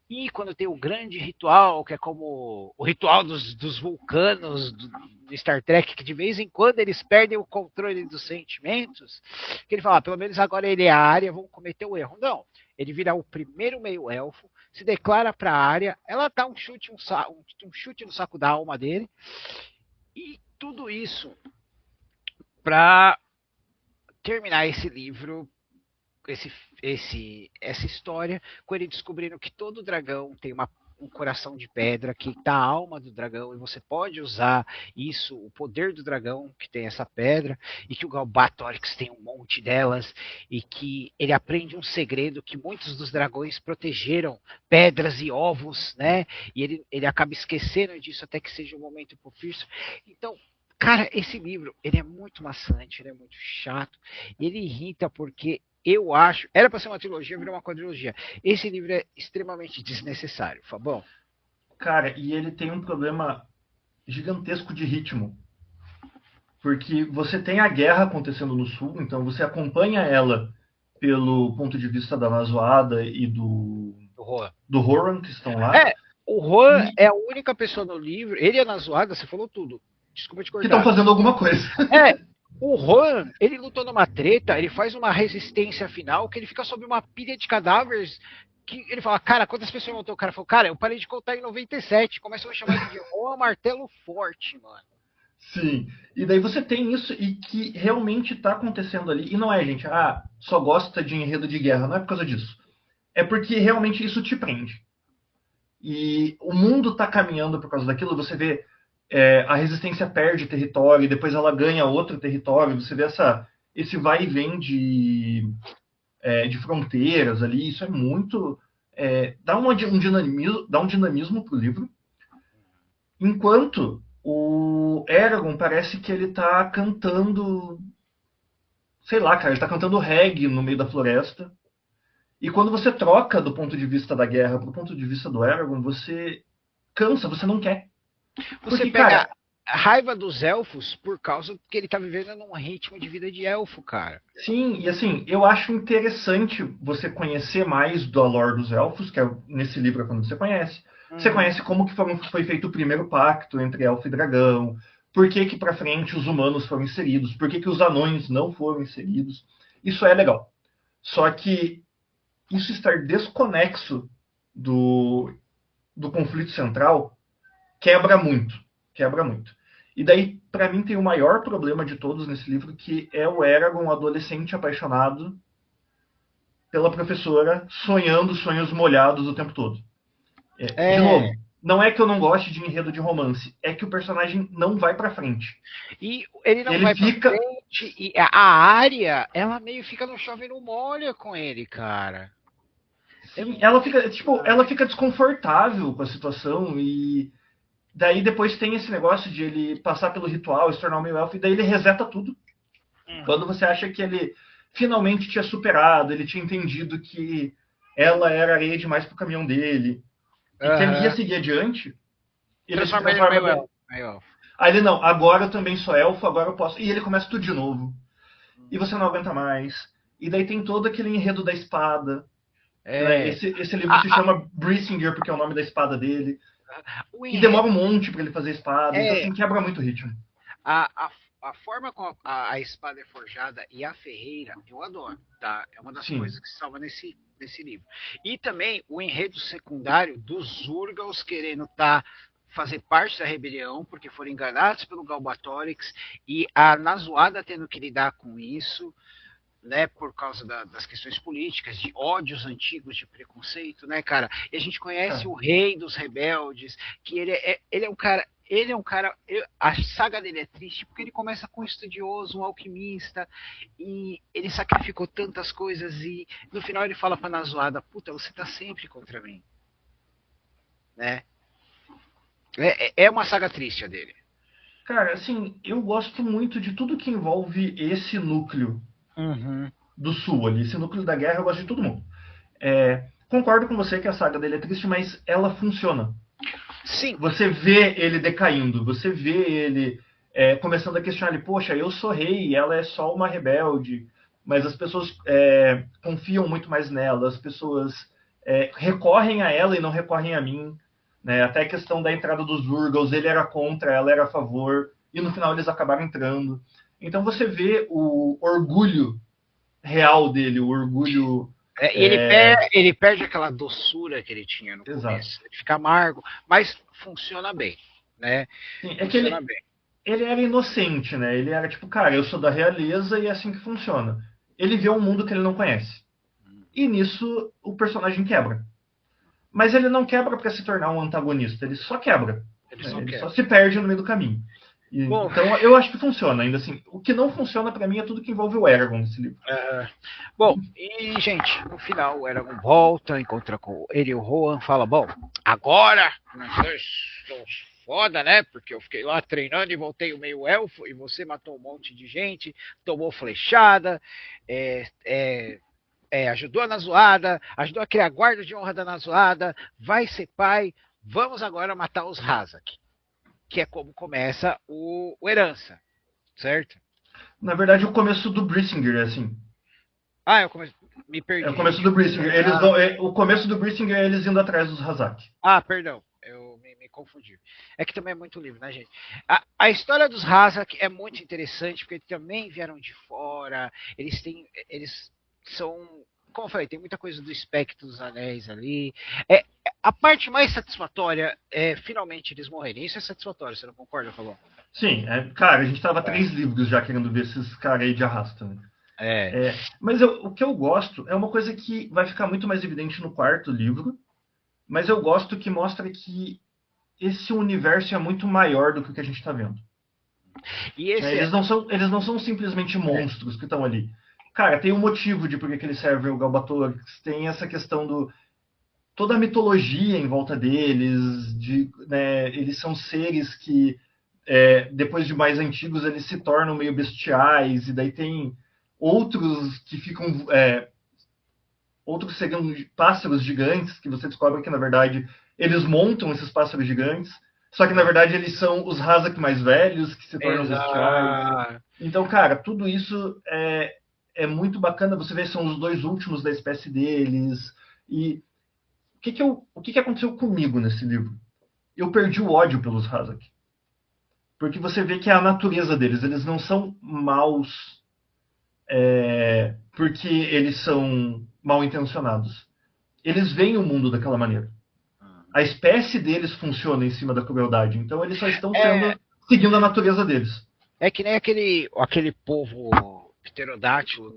E quando tem o grande ritual, que é como o ritual dos vulcanos do Star Trek, que de vez em quando eles perdem o controle dos sentimentos, que ele fala, pelo menos agora ele é a área, vão cometer o erro. Não, ele vira o primeiro meio-elfo, se declara para a área, ela dá um chute, um chute no saco da alma dele, e tudo isso para terminar esse livro, essa história, com ele descobrindo que todo dragão tem uma um coração de pedra que tá a alma do dragão e você pode usar isso, o poder do dragão que tem essa pedra e que o Galbatorix tem um monte delas e que ele aprende um segredo que muitos dos dragões protegeram pedras e ovos, né? E ele acaba esquecendo disso até que seja um momento propício. Então, cara, esse livro, ele é muito maçante, ele é muito chato, ele irrita porque eu acho, era para ser uma trilogia, virou uma quadrilogia. Esse livro é extremamente desnecessário, Fabão. Cara, e ele tem um problema gigantesco de ritmo. Porque você tem a guerra acontecendo no sul, então você acompanha ela pelo ponto de vista da Nazoada e do Horan, que estão lá. O Juan E é a única pessoa no livro, ele é na zoada, você falou tudo. Desculpa te que estão cortar. fazendo alguma coisa. O Juan, ele lutou numa treta, ele faz uma resistência final que ele fica sob uma pilha de cadáveres que ele fala, cara, quantas pessoas matou? O cara falou, cara, eu parei de contar em 97. Começam a chamar ele de Juan Martelo Forte, mano. Sim. E daí você tem isso e que realmente está acontecendo ali. E não é, gente, só gosta de enredo de guerra. Não é por causa disso. É porque realmente isso te prende. E o mundo está caminhando por causa daquilo. Você vê a resistência perde território e depois ela ganha outro território. Você vê esse vai e vem de fronteiras ali. Isso é muito. Dá um dinamismo pro livro. Enquanto o Eragon parece que ele tá cantando. Sei lá, cara, ele tá cantando reggae no meio da floresta. E quando você troca do ponto de vista da guerra pro ponto de vista do Eragon, você cansa, você não quer. Você Porque, pega cara, a raiva dos elfos por causa que ele tá vivendo num ritmo de vida de elfo, cara. sim, e assim, eu acho interessante você conhecer mais do lore dos elfos, que é nesse livro é quando você conhece. Você conhece como que foi feito o primeiro pacto entre elfo e dragão, por que que pra frente os humanos foram inseridos, por que que os anões não foram inseridos. Isso é legal. Só que isso estar desconexo do conflito central quebra muito. Quebra muito. E daí, para mim, tem o maior problema de todos nesse livro, que é o Eragon, adolescente apaixonado pela professora, sonhando sonhos molhados o tempo todo. De novo, não é que eu não goste de enredo de romance, é que o personagem não vai pra frente. E ele não ele vai fica... pra frente, e a área, ela meio fica no chove e não molha com ele, cara. Sim, ela fica desconfortável com a situação e daí depois tem esse negócio de ele passar pelo ritual, se tornar um meio elfo, e daí ele reseta tudo. Quando você acha que ele finalmente tinha superado, ele tinha entendido que ela era areia demais pro caminhão dele, e que ele ia seguir adiante, ele se transforma ele meio elfo. Aí ele, não, agora eu também sou elfo, agora eu posso. E ele começa tudo de novo. E você não aguenta mais. E daí tem todo aquele enredo da espada. Né? Esse livro se chama Brissinger, porque é o nome da espada dele. E demora um monte pra ele fazer a espada. Então, assim, quebra muito o ritmo. A forma como a espada é forjada e a ferreira, eu adoro, tá? É uma das coisas que salva nesse livro. E também o enredo secundário dos Urgals querendo fazer parte da rebelião, porque foram enganados pelo Galbatorix, e a Nazoada tendo que lidar com isso, né, por causa das questões políticas, de ódios antigos, de preconceito, né, cara? E a gente conhece o rei dos rebeldes, que ele é um cara. A saga dele é triste porque ele começa com um estudioso, um alquimista, e ele sacrificou tantas coisas, e no final ele fala pra Nazoada, puta, você tá sempre contra mim. Né? É uma saga triste a dele. Cara, assim, eu gosto muito de tudo que envolve esse núcleo do sul ali. Esse núcleo da guerra, eu gosto de todo mundo. Concordo com você que a saga dele é triste, mas ela funciona. Sim. Você vê ele decaindo, você vê ele começando a questionar ele, poxa, eu sou rei, ela é só uma rebelde, mas as pessoas confiam muito mais nela, as pessoas recorrem a ela e não recorrem a mim. Né? Até a questão da entrada dos Urgals, ele era contra, ela era a favor, e no final eles acabaram entrando. Então você vê o orgulho real dele, o orgulho... ele perde aquela doçura que ele tinha no começo. Ele fica amargo, mas funciona bem. Né? Sim, funciona bem. Ele era inocente, né? Ele era tipo, cara, eu sou da realeza e é assim que funciona. Ele vê um mundo que ele não conhece. E nisso o personagem quebra. mas ele não quebra para se tornar um antagonista, ele só quebra. Ele só se perde no meio do caminho. Bom, então eu acho que funciona, ainda assim. O que não funciona para mim é tudo que envolve o Eragon nesse livro. Bom, e gente, no final o Eragon volta, encontra com ele e o Rohan, fala, bom, agora nós dois somos foda, né? Porque eu fiquei lá treinando e voltei o meio elfo e você matou um monte de gente, tomou flechada, ajudou na zoada, ajudou a criar a guarda de honra da Nazoada, vai ser pai, vamos agora matar os Hazak. Que é como começa o Herança, certo? Na verdade, o começo do Brisingr é assim. Eu me perdi. É o começo do Brisingr. O começo do Brisingr é eles indo atrás dos Hazak. Perdão. Eu me confundi. É que também é muito livre, né, gente? A história dos Hazak é muito interessante, porque também vieram de fora. Eles são... Como eu falei, tem muita coisa do espectro dos anéis ali. A parte mais satisfatória é finalmente eles morrerem. Isso é satisfatório, você não concorda, Fabão? Sim, cara, a gente tava 3 livros já querendo ver esses caras aí de arrasta, né? Mas o que eu gosto é uma coisa que vai ficar muito mais evidente no 4º livro, mas eu gosto que mostra que esse universo é muito maior do que o que a gente tá vendo. E eles não são simplesmente monstros que estão ali. Cara, tem um motivo de por que eles servem o Galbatorix, tem essa questão do... Toda a mitologia em volta deles, né, eles são seres que, depois de mais antigos, eles se tornam meio bestiais, e daí tem outros que ficam... outros seriam pássaros gigantes, que você descobre que, na verdade, eles montam esses pássaros gigantes, só que, na verdade, eles são os Hazak mais velhos, que se tornam bestiais. Então, cara, tudo isso é muito bacana. Você vê, são os 2 últimos da espécie deles. E o que aconteceu comigo nesse livro? Eu perdi o ódio pelos Hazak. Porque você vê que é a natureza deles. Eles não são maus porque eles são mal intencionados. Eles veem o mundo daquela maneira. A espécie deles funciona em cima da crueldade. Então eles só estão seguindo a natureza deles. É que nem aquele povo pterodátilo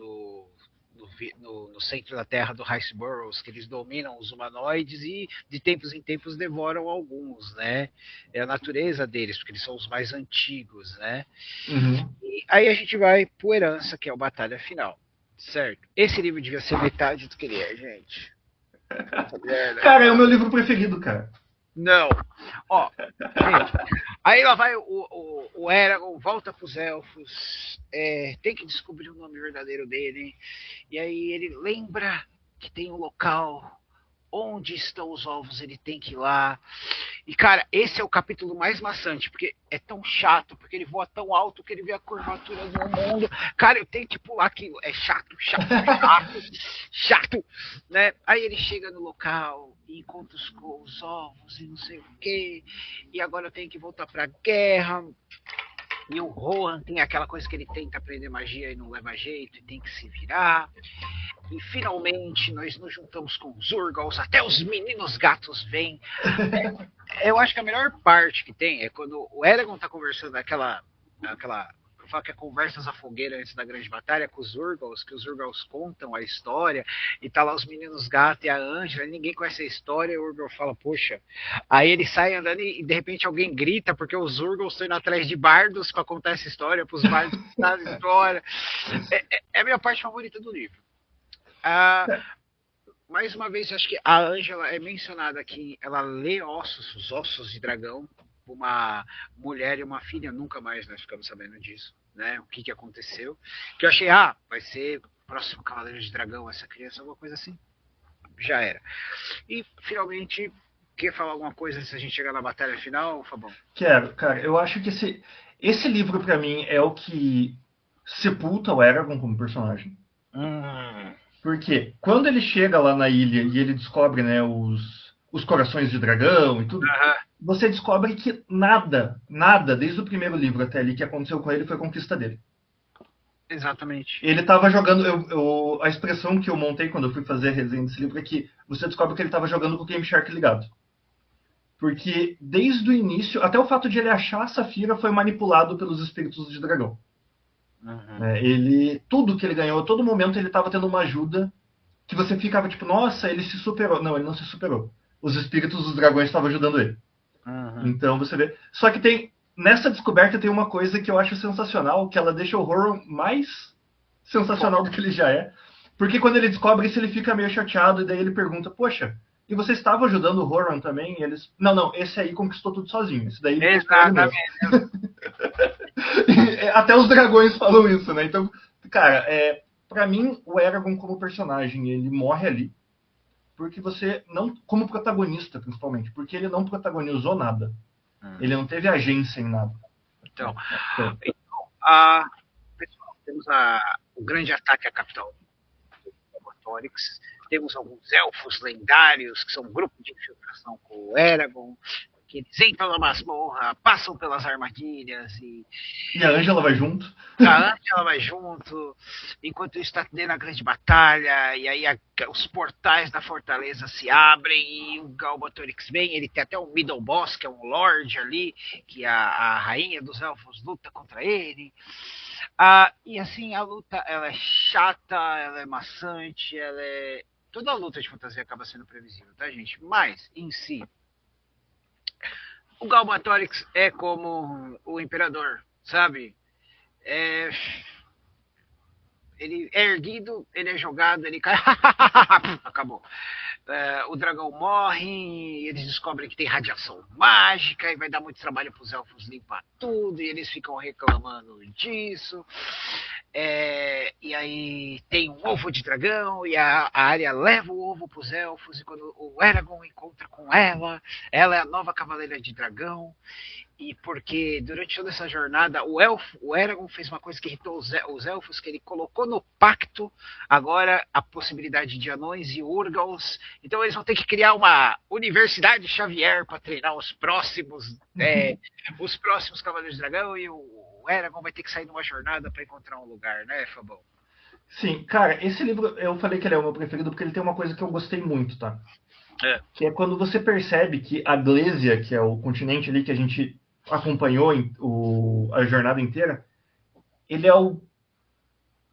no centro da Terra do Highsboros, que eles dominam os humanoides e de tempos em tempos devoram alguns, né? É a natureza deles, porque eles são os mais antigos, né? Uhum. E aí a gente vai pro Herança, que é a batalha final, certo? Esse livro devia ser metade do que ele é, gente. Cara, é o meu livro preferido, cara. Não. Gente, aí lá vai o Eragon, volta pros elfos, tem que descobrir o nome verdadeiro dele, e aí ele lembra que tem um local onde estão os ovos, ele tem que ir lá. E, cara, esse é o capítulo mais maçante, porque é tão chato, porque ele voa tão alto que ele vê a curvatura do mundo. Cara, eu tenho que pular aquilo. É chato, né? Aí ele chega no local e encontra os ovos e não sei o quê. E agora eu tenho que voltar pra guerra. E o Rohan tem aquela coisa que ele tenta aprender magia e não leva jeito, e tem que se virar. E finalmente nós nos juntamos com os Urgals, até os meninos gatos vêm. Eu acho que a melhor parte que tem é quando o Eragon tá conversando eu falo que é conversas à fogueira antes da grande batalha com os Urgals, que os Urgals contam a história, e tá lá os meninos gatos e a Ângela, ninguém conhece a história, e o Urgal fala, poxa. Aí ele sai andando e de repente alguém grita, porque os Urgals estão indo atrás de bardos para contar essa história, pros bardos contar a história. É a minha parte favorita do livro. Mais uma vez, acho que a Ângela é mencionada aqui, ela lê os ossos de dragão, uma mulher e uma filha, nunca mais nós ficamos sabendo disso, né? O que aconteceu. Que eu achei, vai ser o próximo Cavaleiro de Dragão, essa criança, alguma coisa assim. Já era. E, finalmente, quer falar alguma coisa se a gente chegar na batalha final, Fabão? Quero, cara. Eu acho que esse livro, pra mim, é o que sepulta o Eragon como personagem. Porque quando ele chega lá na ilha e ele descobre, né, os corações de dragão e tudo, você descobre que nada, desde o primeiro livro até ali, que aconteceu com ele foi conquista dele. Exatamente. Ele estava jogando... a expressão que eu montei quando eu fui fazer a resenha desse livro é que você descobre que ele estava jogando com o Game Shark ligado. Porque desde o início, até o fato de ele achar a Safira foi manipulado pelos espíritos de dragão. Tudo que ele ganhou, a todo momento ele estava tendo uma ajuda que você ficava tipo, nossa, ele se superou. Não, ele não se superou. os espíritos dos dragões estavam ajudando ele. Uhum. Então você vê. Só que nessa descoberta tem uma coisa que eu acho sensacional, que ela deixa o Horan mais sensacional do que ele já é. Porque quando ele descobre isso, ele fica meio chateado, e daí ele pergunta, poxa, e você estava ajudando o Horan também? E eles, não, esse aí conquistou tudo sozinho. Esse daí ele conquistou ele mesmo. Até os dragões falam isso, né? Então, cara, pra mim, o Eragon como personagem, ele morre ali, porque você não, como protagonista, principalmente, porque ele não protagonizou nada. Ele não teve agência em nada. Então, pessoal, temos o grande ataque à capital Torix. Temos alguns elfos lendários, que são um grupo de infiltração com o Eragon, que eles entram na masmorra, passam pelas armadilhas e a Ângela vai junto. A Ângela vai junto. Enquanto isso está tendo a grande batalha, e aí os portais da fortaleza se abrem e o Galbatorix vem. Ele tem até um middle boss, que é um lord ali, que a rainha dos elfos luta contra ele. E assim, a luta ela é chata, ela é maçante, toda a luta de fantasia acaba sendo previsível, tá, gente? Mas, em si, o Galbatorix é como o Imperador, sabe? Ele é erguido, ele é jogado, ele cai. Acabou. O dragão morre, eles descobrem que tem radiação mágica e vai dar muito trabalho para os elfos limpar tudo, e eles ficam reclamando disso. E aí tem um ovo de dragão e a Arya leva o ovo para os elfos, e quando o Eragon encontra com ela é a nova cavaleira de dragão. E porque durante toda essa jornada o Eragon fez uma coisa que irritou os elfos, que ele colocou no pacto agora a possibilidade de anões e urgals. Então eles vão ter que criar uma Universidade Xavier para treinar os próximos Cavaleiros de Dragão, e o Eragon vai ter que sair numa jornada para encontrar um lugar, né, Fabão? Sim, cara, esse livro eu falei que ele é o meu preferido porque ele tem uma coisa que eu gostei muito, tá? Que é quando você percebe que a Glésia, que é o continente ali que a gente acompanhou a jornada inteira, ele é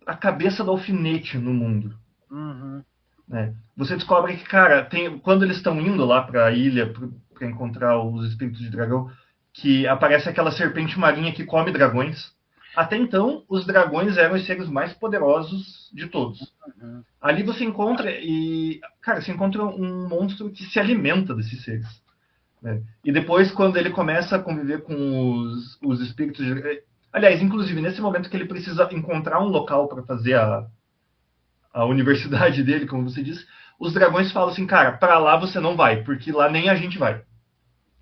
a cabeça do alfinete no mundo. Uhum. Né? Você descobre que, cara, quando eles estão indo lá para a ilha para encontrar os espíritos de dragão, que aparece aquela serpente marinha que come dragões. Até então, os dragões eram os seres mais poderosos de todos. Uhum. Ali você encontra você encontra um monstro que se alimenta desses seres. Né? E depois, quando ele começa a conviver com os espíritos de... Aliás, inclusive, nesse momento que ele precisa encontrar um local para fazer a universidade dele, como você disse, os dragões falam assim, cara, para lá você não vai, porque lá nem a gente vai.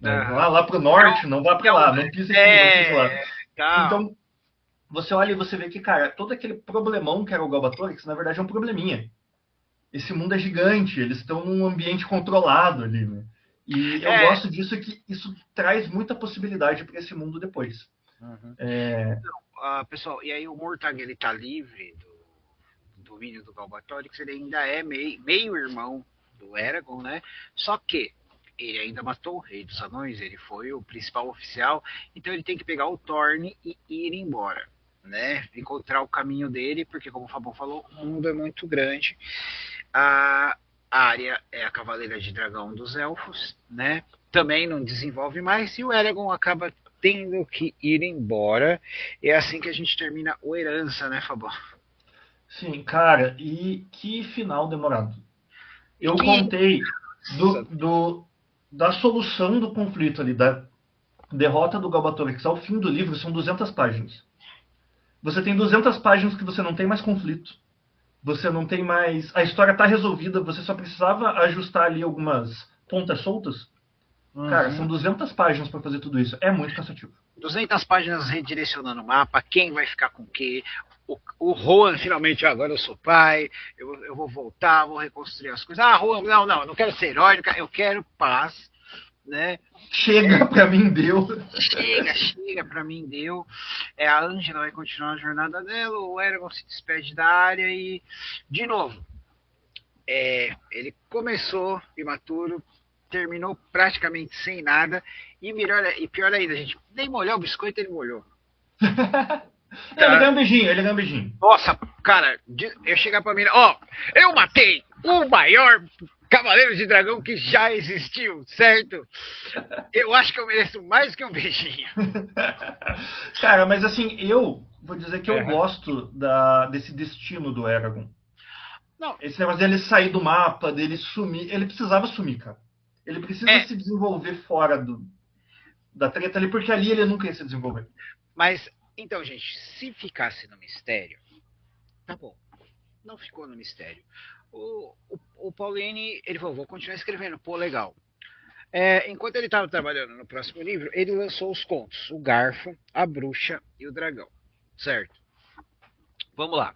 Lá pro norte, não vá para lá, não pisa aqui, não pisa lá. Então, você olha e você vê que, cara, todo aquele problemão que era o Galbatorix, na verdade é um probleminha. Esse mundo é gigante, eles estão num ambiente controlado ali, né? E eu gosto disso, que isso traz muita possibilidade para esse mundo depois. Uhum. Então, pessoal, e aí o Murtag, ele tá livre do domínio do Galbatorix, ele ainda é meio irmão do Eragon, né? Só que ele ainda matou o Rei dos Anões, ele foi o principal oficial, então ele tem que pegar o Thorne e ir embora, né? Encontrar o caminho dele, porque como o Fabão falou, o mundo é muito grande. A Arya é a cavaleira de dragão dos elfos, né? Também não desenvolve mais, e o Eragon acaba tendo que ir embora. É assim que a gente termina o Herança, né, Fabão? Sim, cara, e que final demorado. Eu contei da solução do conflito ali, da derrota do Galbatorix ao fim do livro, são 200 páginas. Você tem 200 páginas que você não tem mais conflito. Você não tem mais... A história está resolvida, você só precisava ajustar ali algumas pontas soltas. Uhum. Cara, são 200 páginas para fazer tudo isso. É muito cansativo. 200 páginas redirecionando o mapa, quem vai ficar com o quê. O Rohan finalmente, agora eu sou pai, eu vou voltar, vou reconstruir as coisas. Rohan, não, eu não quero ser herói, eu quero paz, né? Chega, pra mim deu. Chega, pra mim deu. A Ângela vai continuar a jornada dela, o Eragon se despede da área e, de novo, ele começou imaturo, terminou praticamente sem nada, e pior ainda, gente, nem molhou o biscoito, ele molhou. Ele ganha um beijinho, Nossa, cara, eu chegar pra mim, eu matei o maior Cavaleiro de Dragão que já existiu, certo? Eu acho que eu mereço mais que um beijinho. Cara, mas assim, eu vou dizer que eu Uhum. gosto desse destino do Eragon. Não, Esse negócio dele sair do mapa, dele sumir. Ele precisava sumir, cara. Ele precisa é, se desenvolver fora da treta ali, porque ali ele nunca ia se desenvolver. mas, então, gente, se ficasse no mistério, tá bom. Não ficou no mistério. O Paulini, ele falou, vou continuar escrevendo, pô, legal. Enquanto ele estava trabalhando no próximo livro, ele lançou os contos, o Garfo, a Bruxa e o Dragão, certo? Vamos lá.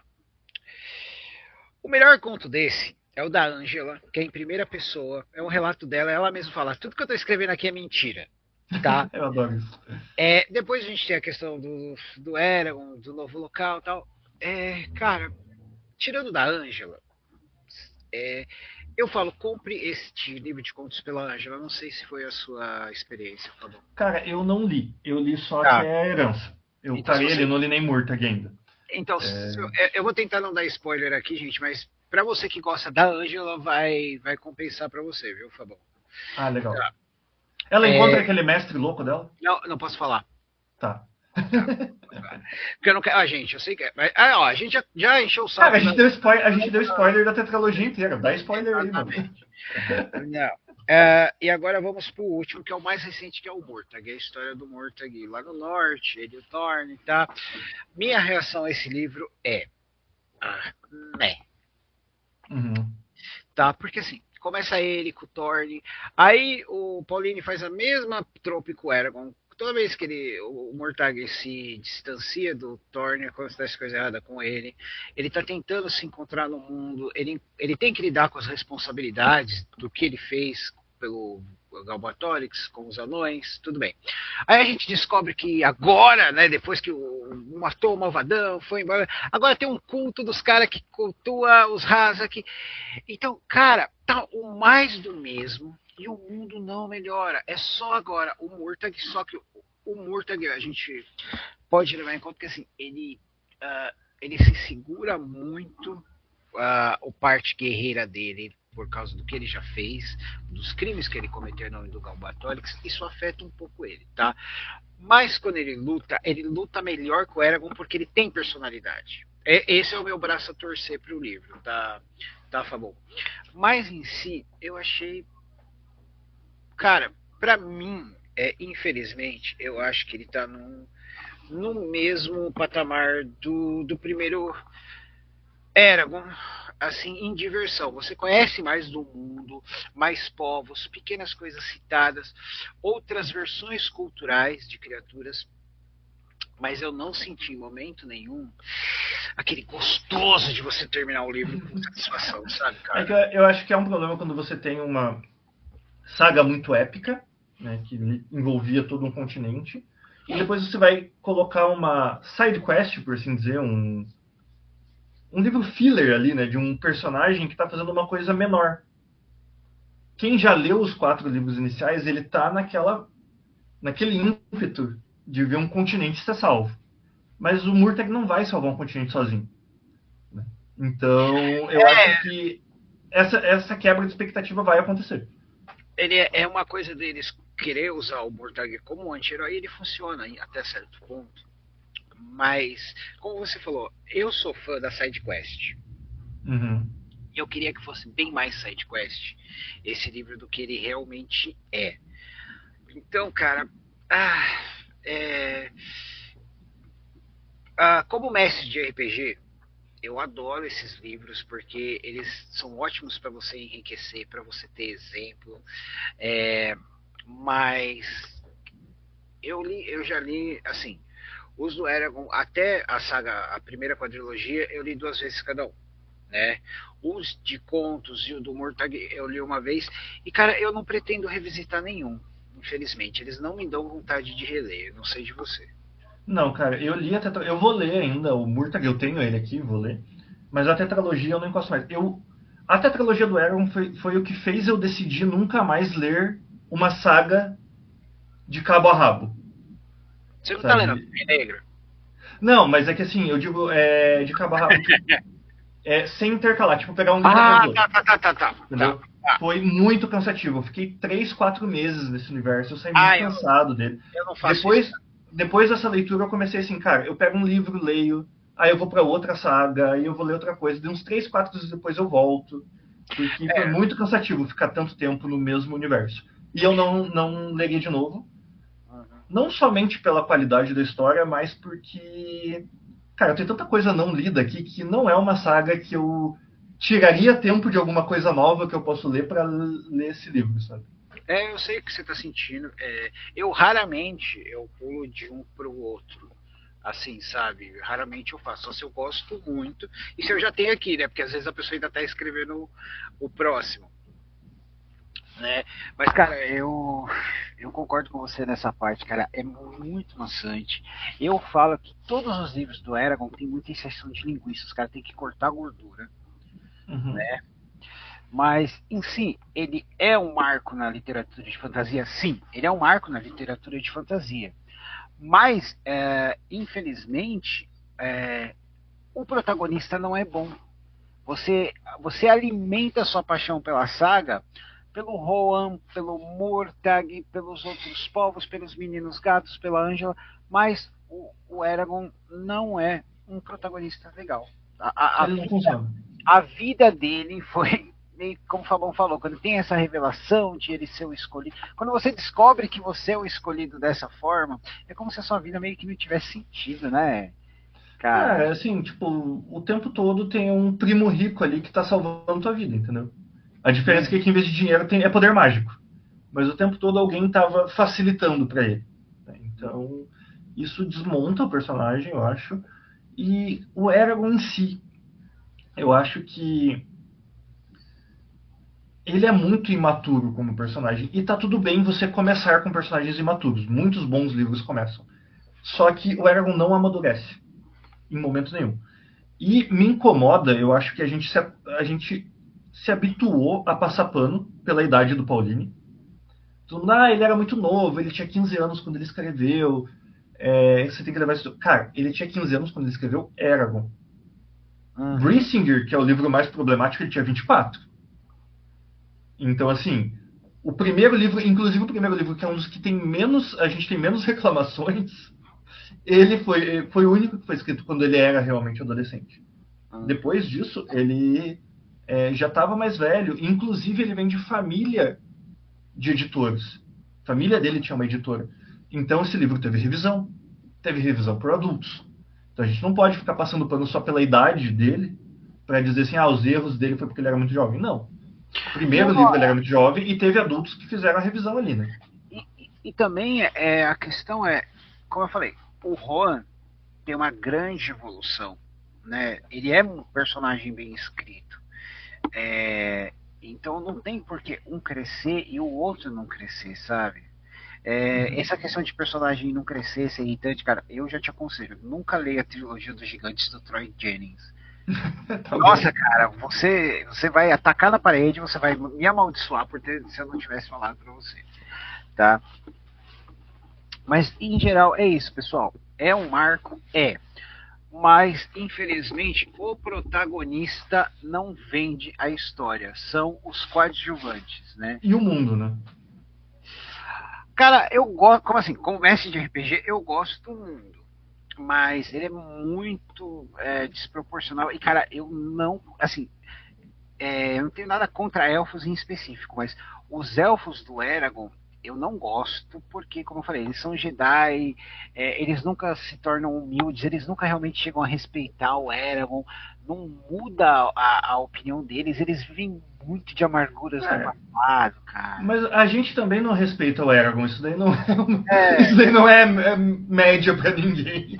O melhor conto desse é o da Ângela, que é em primeira pessoa, é um relato dela, ela mesma fala, tudo que eu estou escrevendo aqui é mentira, tá? Eu adoro isso. Depois a gente tem a questão do Eragon, do novo local e tal. Cara, tirando da Ângela, eu falo, compre este livro de contos pela Ângela. Não sei se foi a sua experiência, tá bom? Cara, eu não li. Eu li só Tá. até a herança. Eu Então, parei ele, não li nem Murtag ainda. Então, eu vou tentar não dar spoiler aqui, gente, mas pra você que gosta da Ângela, vai compensar pra você, viu, Fabão? Ah, legal. Tá. Ela encontra aquele mestre louco dela? Não posso falar. Tá. Porque eu não quero. Gente, eu sei que. A gente já encheu o saco. Cara, a gente deu spoiler da tetralogia inteira. Dá spoiler aí, mano. Não. E agora vamos pro último, que é o mais recente, que é o Murtag, a história do Murtag lá no norte, ele e o Thorne, tá? Minha reação a esse livro é. Né. Uhum. Tá? Porque assim, começa ele com o Thorne, aí o Pauline faz a mesma trope com o Eragon. Toda vez que o Murtag se distancia do Thorne, acontece coisa errada com ele. Ele tá tentando se encontrar no mundo, ele tem que lidar com as responsabilidades do que ele fez pelo Galbatorix, com os anões, tudo bem. Aí a gente descobre que agora, né, depois que matou o Malvadão, foi embora, agora tem um culto dos caras que cultua os Hazak. Então, cara, tá o mais do mesmo e o mundo não melhora. É só agora o Murtag, só que o Murtag a gente pode levar em conta que assim, ele se segura muito a parte guerreira dele por causa do que ele já fez, dos crimes que ele cometeu em nome do Galbatorix, isso afeta um pouco ele, tá? Mas quando ele luta melhor com o Eragon porque ele tem personalidade. Esse é o meu braço a torcer pro livro, tá, Fabão? Mas em si, eu achei. Cara, pra mim, infelizmente, eu acho que ele tá no mesmo patamar do primeiro Eragon, assim, em diversão. Você conhece mais do mundo, mais povos, pequenas coisas citadas, outras versões culturais de criaturas, mas eu não senti em momento nenhum aquele gostoso de você terminar o livro com satisfação, sabe, cara? É que eu acho que é um problema quando você tem uma saga muito épica, né, que envolvia todo um continente, e depois você vai colocar uma side quest, por assim dizer, um livro filler ali, né, de um personagem que está fazendo uma coisa menor. Quem já leu os 4 livros iniciais, ele tá naquele ímpeto de ver um continente ser salvo. Mas o Murtag não vai salvar um continente sozinho. Né? Então, eu acho que essa quebra de expectativa vai acontecer. Ele é uma coisa deles querer usar o Murtag como anti-herói, ele funciona até certo ponto. Mas, como você falou, eu sou fã da SideQuest. Uhum. Eu queria que fosse bem mais SideQuest esse livro do que ele realmente é. Então, cara, como mestre de RPG, eu adoro esses livros porque eles são ótimos para você enriquecer, para você ter exemplo. Mas eu já li, assim, os do Eragon, até a saga, a primeira quadrilogia, eu li 2 vezes cada um, né? Os de contos e o do Murtag eu li uma vez. E, cara, eu não pretendo revisitar nenhum, infelizmente. Eles não me dão vontade de reler, eu não sei de você. Não, cara, eu li eu vou ler ainda o Murtag, eu tenho ele aqui, vou ler. Mas a tetralogia eu não encosto mais. A tetralogia do Eragon foi o que fez eu decidir nunca mais ler uma saga de cabo a rabo. Você não tá lendo Torre Negro? Não, mas é que assim, eu digo de cabo a rabo, sem intercalar, tipo pegar um livro atrás do outro. Tá. Entendeu? Ah, foi muito cansativo. Eu fiquei 3, 4 meses nesse universo. Eu saí muito ah, cansado dele. eu não faço isso. Depois, depois dessa leitura, eu comecei assim, cara, eu pego um livro, leio, aí eu vou para outra saga, aí eu vou ler outra coisa. De uns 3, 4 dias depois eu volto. Porque foi É. muito cansativo ficar tanto tempo no mesmo universo. E eu não leria de novo. Uhum. Não somente pela qualidade da história, mas porque, cara, tem tanta coisa não lida aqui que não é uma saga que eu tiraria tempo de alguma coisa nova que eu posso ler para ler esse livro, sabe? É, eu sei o que você está sentindo. Eu raramente eu pulo de um para o outro. Assim, sabe? Raramente eu faço. Só se eu gosto muito. E se eu já tenho aqui, né? Porque às vezes a pessoa ainda está escrevendo o próximo. Né? Mas, cara, eu concordo com você nessa parte, cara. É muito maçante. Eu falo que todos os livros do Eragon tem muita inserção de linguiça. Os caras têm que cortar a gordura. Uhum. Mas, em si, ele é um marco na literatura de fantasia? Sim, ele é um marco na literatura de fantasia. Mas, infelizmente, o protagonista não é bom. Você alimenta sua paixão pela saga, pelo Rohan, pelo Mortag, pelos outros povos, pelos meninos gatos, pela Angela, mas o Eragon não é um protagonista legal. A, a, a, Ele não funciona. a vida dele foi, como o Fabão falou, quando tem essa revelação de ele ser o escolhido, quando você descobre que você é o escolhido dessa forma, é como se a sua vida meio que não tivesse sentido, né, cara? É, assim, tipo, o tempo todo tem um primo rico ali que tá salvando tua vida, entendeu? A diferença é que aqui, em vez de dinheiro, é poder mágico. Mas o tempo todo alguém tava facilitando para ele. Então, isso desmonta o personagem, eu acho. E o Eragon em si, eu acho que ele é muito imaturo como personagem. E tá tudo bem você começar com personagens imaturos. Muitos bons livros começam. Só que o Eragon não amadurece em momento nenhum. E me incomoda, eu acho que a gente se habituou a passar pano pela idade do Pauline. Ele era muito novo, ele tinha 15 anos quando ele escreveu. Você tem que levar isso. Cara, ele tinha 15 anos quando ele escreveu Eragon. Uhum. Brissinger, que é o livro mais problemático, ele tinha 24. Então, assim, o primeiro livro, inclusive o primeiro livro, que é um dos que tem menos, a gente tem menos reclamações, ele foi o único que foi escrito quando ele era realmente adolescente. Uhum. Depois disso, ele já estava mais velho, inclusive ele vem de família de editores. A família dele tinha uma editora. Então esse livro teve revisão por adultos. Então a gente não pode ficar passando pano só pela idade dele para dizer assim, os erros dele foi porque ele era muito jovem. Não. O primeiro Não, livro ele era muito jovem e teve adultos que fizeram a revisão ali, né? e também a questão como eu falei, o Rohan tem uma grande evolução, né? Ele é um personagem bem escrito. Então não tem por que um crescer e o outro não crescer, sabe? Uhum. Essa questão de personagem não crescer, ser irritante, cara, eu já te aconselho, nunca leia a trilogia dos gigantes do Troy Jennings. Tá Nossa, bom. cara, você vai atacar na parede, você vai me amaldiçoar se eu não tivesse falado pra você, tá? Mas em geral é isso, pessoal. É um marco? É. Mas, infelizmente, o protagonista não vende a história. São os coadjuvantes, né? E o mundo, né? Cara, eu gosto. Como assim? Como mestre de RPG, eu gosto do mundo. Mas ele é muito desproporcional. E, cara, eu não. Assim, eu não tenho nada contra elfos em específico, mas os elfos do Eragon eu não gosto, porque, como eu falei, eles são Jedi, eles nunca se tornam humildes, eles nunca realmente chegam a respeitar o Eragon, não muda a opinião deles, eles vivem muito de amarguras do É, passado, cara. mas a gente também não respeita o Eragon. Isso daí não é, É, isso daí não é média pra ninguém.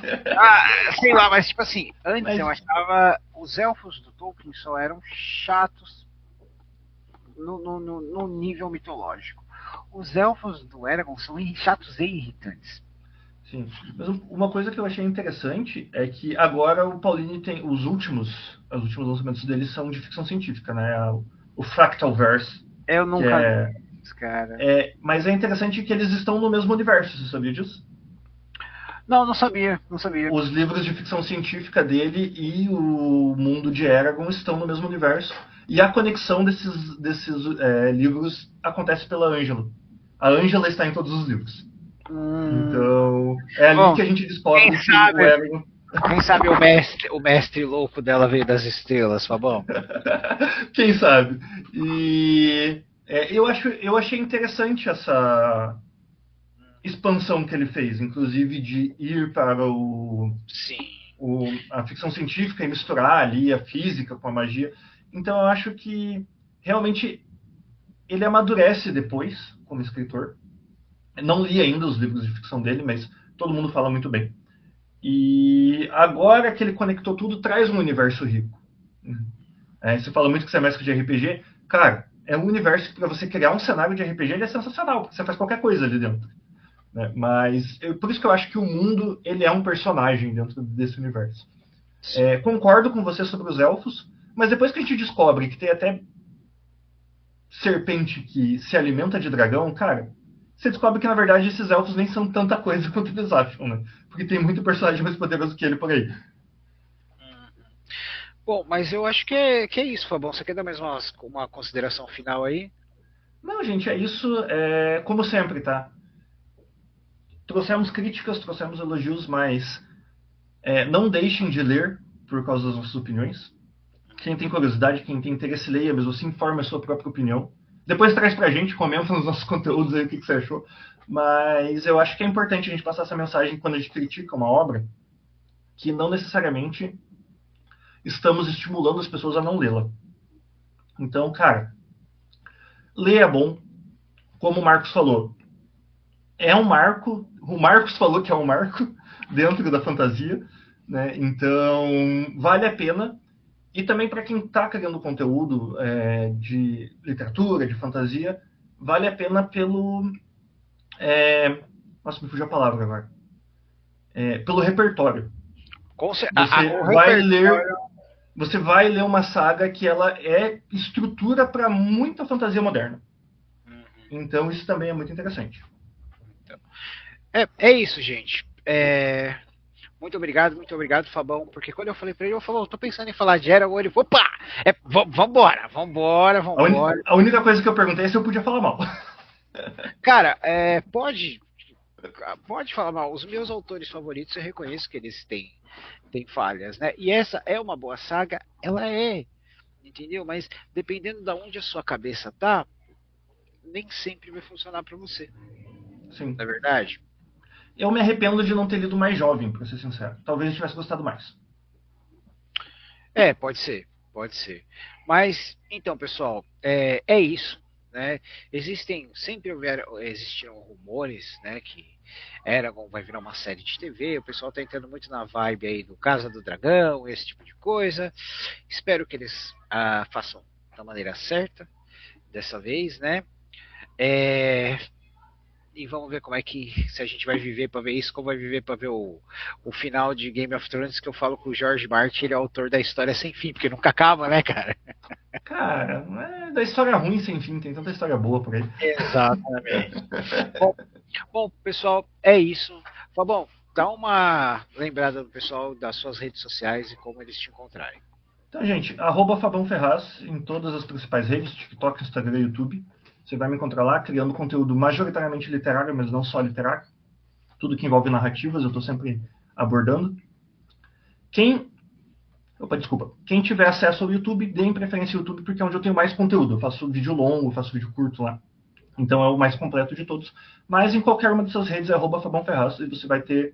sei lá, mas tipo assim, antes Mas eu achava os elfos do Tolkien só eram chatos no nível mitológico. Os elfos do Eragon são chatos e irritantes. sim. Mas uma coisa que eu achei interessante é que agora o Pauline tem os últimos lançamentos dele são de ficção científica, né? O Fractalverse, Eu que nunca li, é, cara. mas é interessante que eles estão no mesmo universo, você sabia disso? Não, não sabia, não sabia. Os livros de ficção científica dele e o mundo de Eragon estão no mesmo universo. E a conexão desses livros acontece pela Ângela. A Ângela está em todos os livros. Então, é ali Bom, que a gente quem descobre que o sabe, Eragon... quem sabe o mestre louco dela veio das estrelas, Fabão? Quem sabe? E eu achei interessante essa expansão que ele fez, inclusive de ir para Sim. a ficção científica e misturar ali a física com a magia. Então eu acho que realmente ele amadurece depois como escritor. Não li ainda os livros de ficção dele, mas todo mundo fala muito bem. E agora que ele conectou tudo, traz um universo rico. Você fala muito que você é mestre de RPG. Cara, é um universo que para você criar um cenário de RPG ele é sensacional, porque você faz qualquer coisa ali dentro. Né? Mas por isso que eu acho que o mundo ele é um personagem dentro desse universo. Concordo com você sobre os elfos, mas depois que a gente descobre que tem até serpente que se alimenta de dragão, cara, você descobre que na verdade esses elfos nem são tanta coisa quanto eles acham, né? Porque tem muito personagem mais poderoso que ele por aí. Bom, mas eu acho que é isso, Fabão. Você quer dar mais uma consideração final aí? Não, gente, é isso. Como sempre, tá? Trouxemos críticas, trouxemos elogios, mas não deixem de ler por causa das nossas opiniões. Quem tem curiosidade, quem tem interesse, leia, mesmo assim, forme a sua própria opinião. Depois traz pra gente, comenta nos nossos conteúdos aí o que você achou. Mas eu acho que é importante a gente passar essa mensagem quando a gente critica uma obra, que não necessariamente estamos estimulando as pessoas a não lê-la. Então, cara, ler é bom. Como o Marcos falou, é um marco. O Marcos falou que é um marco dentro da fantasia. Né? Então, vale a pena. E também para quem está querendo conteúdo de literatura, de fantasia, vale a pena pelo... Nossa, me fugiu a palavra agora. Pelo repertório. Você vai ler uma saga que ela é estrutura para muita fantasia moderna. Então isso também é muito interessante. Então, é isso, gente. Muito obrigado, Fabão, porque quando eu falei pra ele, eu falei, tô pensando em falar de Eragon, ele, opa, vambora. A única coisa que eu perguntei é se eu podia falar mal. Cara, pode falar mal. Os meus autores favoritos, eu reconheço que eles têm falhas, né? E essa é uma boa saga, ela entendeu? Mas dependendo de onde a sua cabeça tá, nem sempre vai funcionar para você. Sim. Não é verdade? Eu me arrependo de não ter lido mais jovem, pra ser sincero. Talvez eu tivesse gostado mais. Pode ser. Mas, então, pessoal, é isso. Né? Existiram rumores, né, que Eragon vai virar uma série de TV. O pessoal está entrando muito na vibe aí do Casa do Dragão, esse tipo de coisa. Espero que eles façam da maneira certa dessa vez, né? E vamos ver como é que se a gente vai viver para ver isso, como vai viver para ver o final de Game of Thrones, que eu falo que o George Martin ele é autor da história sem fim, porque nunca acaba, né, cara? Cara, da história ruim sem fim, tem tanta história boa por aí. Exatamente. Bom, pessoal, é isso. Fabão, dá uma lembrada do pessoal das suas redes sociais e como eles te encontrarem. Então, gente, Fabão Ferraz em todas as principais redes, TikTok, Instagram e YouTube. Você vai me encontrar lá, criando conteúdo majoritariamente literário, mas não só literário. Tudo que envolve narrativas, eu estou sempre abordando. Quem tiver acesso ao YouTube, deem preferência ao YouTube, porque é onde eu tenho mais conteúdo. Eu faço vídeo longo, faço vídeo curto lá. Então é o mais completo de todos. Mas em qualquer uma dessas redes é Fabão Ferraz e você vai ter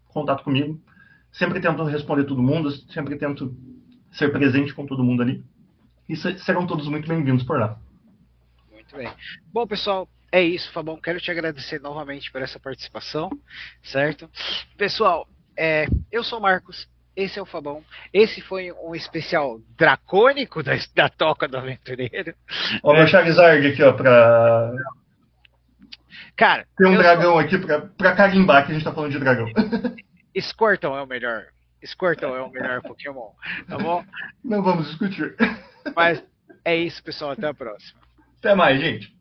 contato comigo. Sempre tento responder todo mundo, sempre tento ser presente com todo mundo ali. E serão todos muito bem-vindos por lá. Muito bem. Bom, pessoal, é isso, Fabão. Quero te agradecer novamente por essa participação, certo? Pessoal, eu sou o Marcos, esse é o Fabão. Esse foi um especial dracônico da Toca do Aventureiro. Ó, meu Charizard aqui, ó, pra... Cara, tem um dragão aqui pra carimbar que a gente tá falando de dragão. Squirtle é o melhor. Squirtle é o melhor Pokémon, tá bom? Não vamos discutir. Mas é isso, pessoal. Até a próxima. Até mais, gente.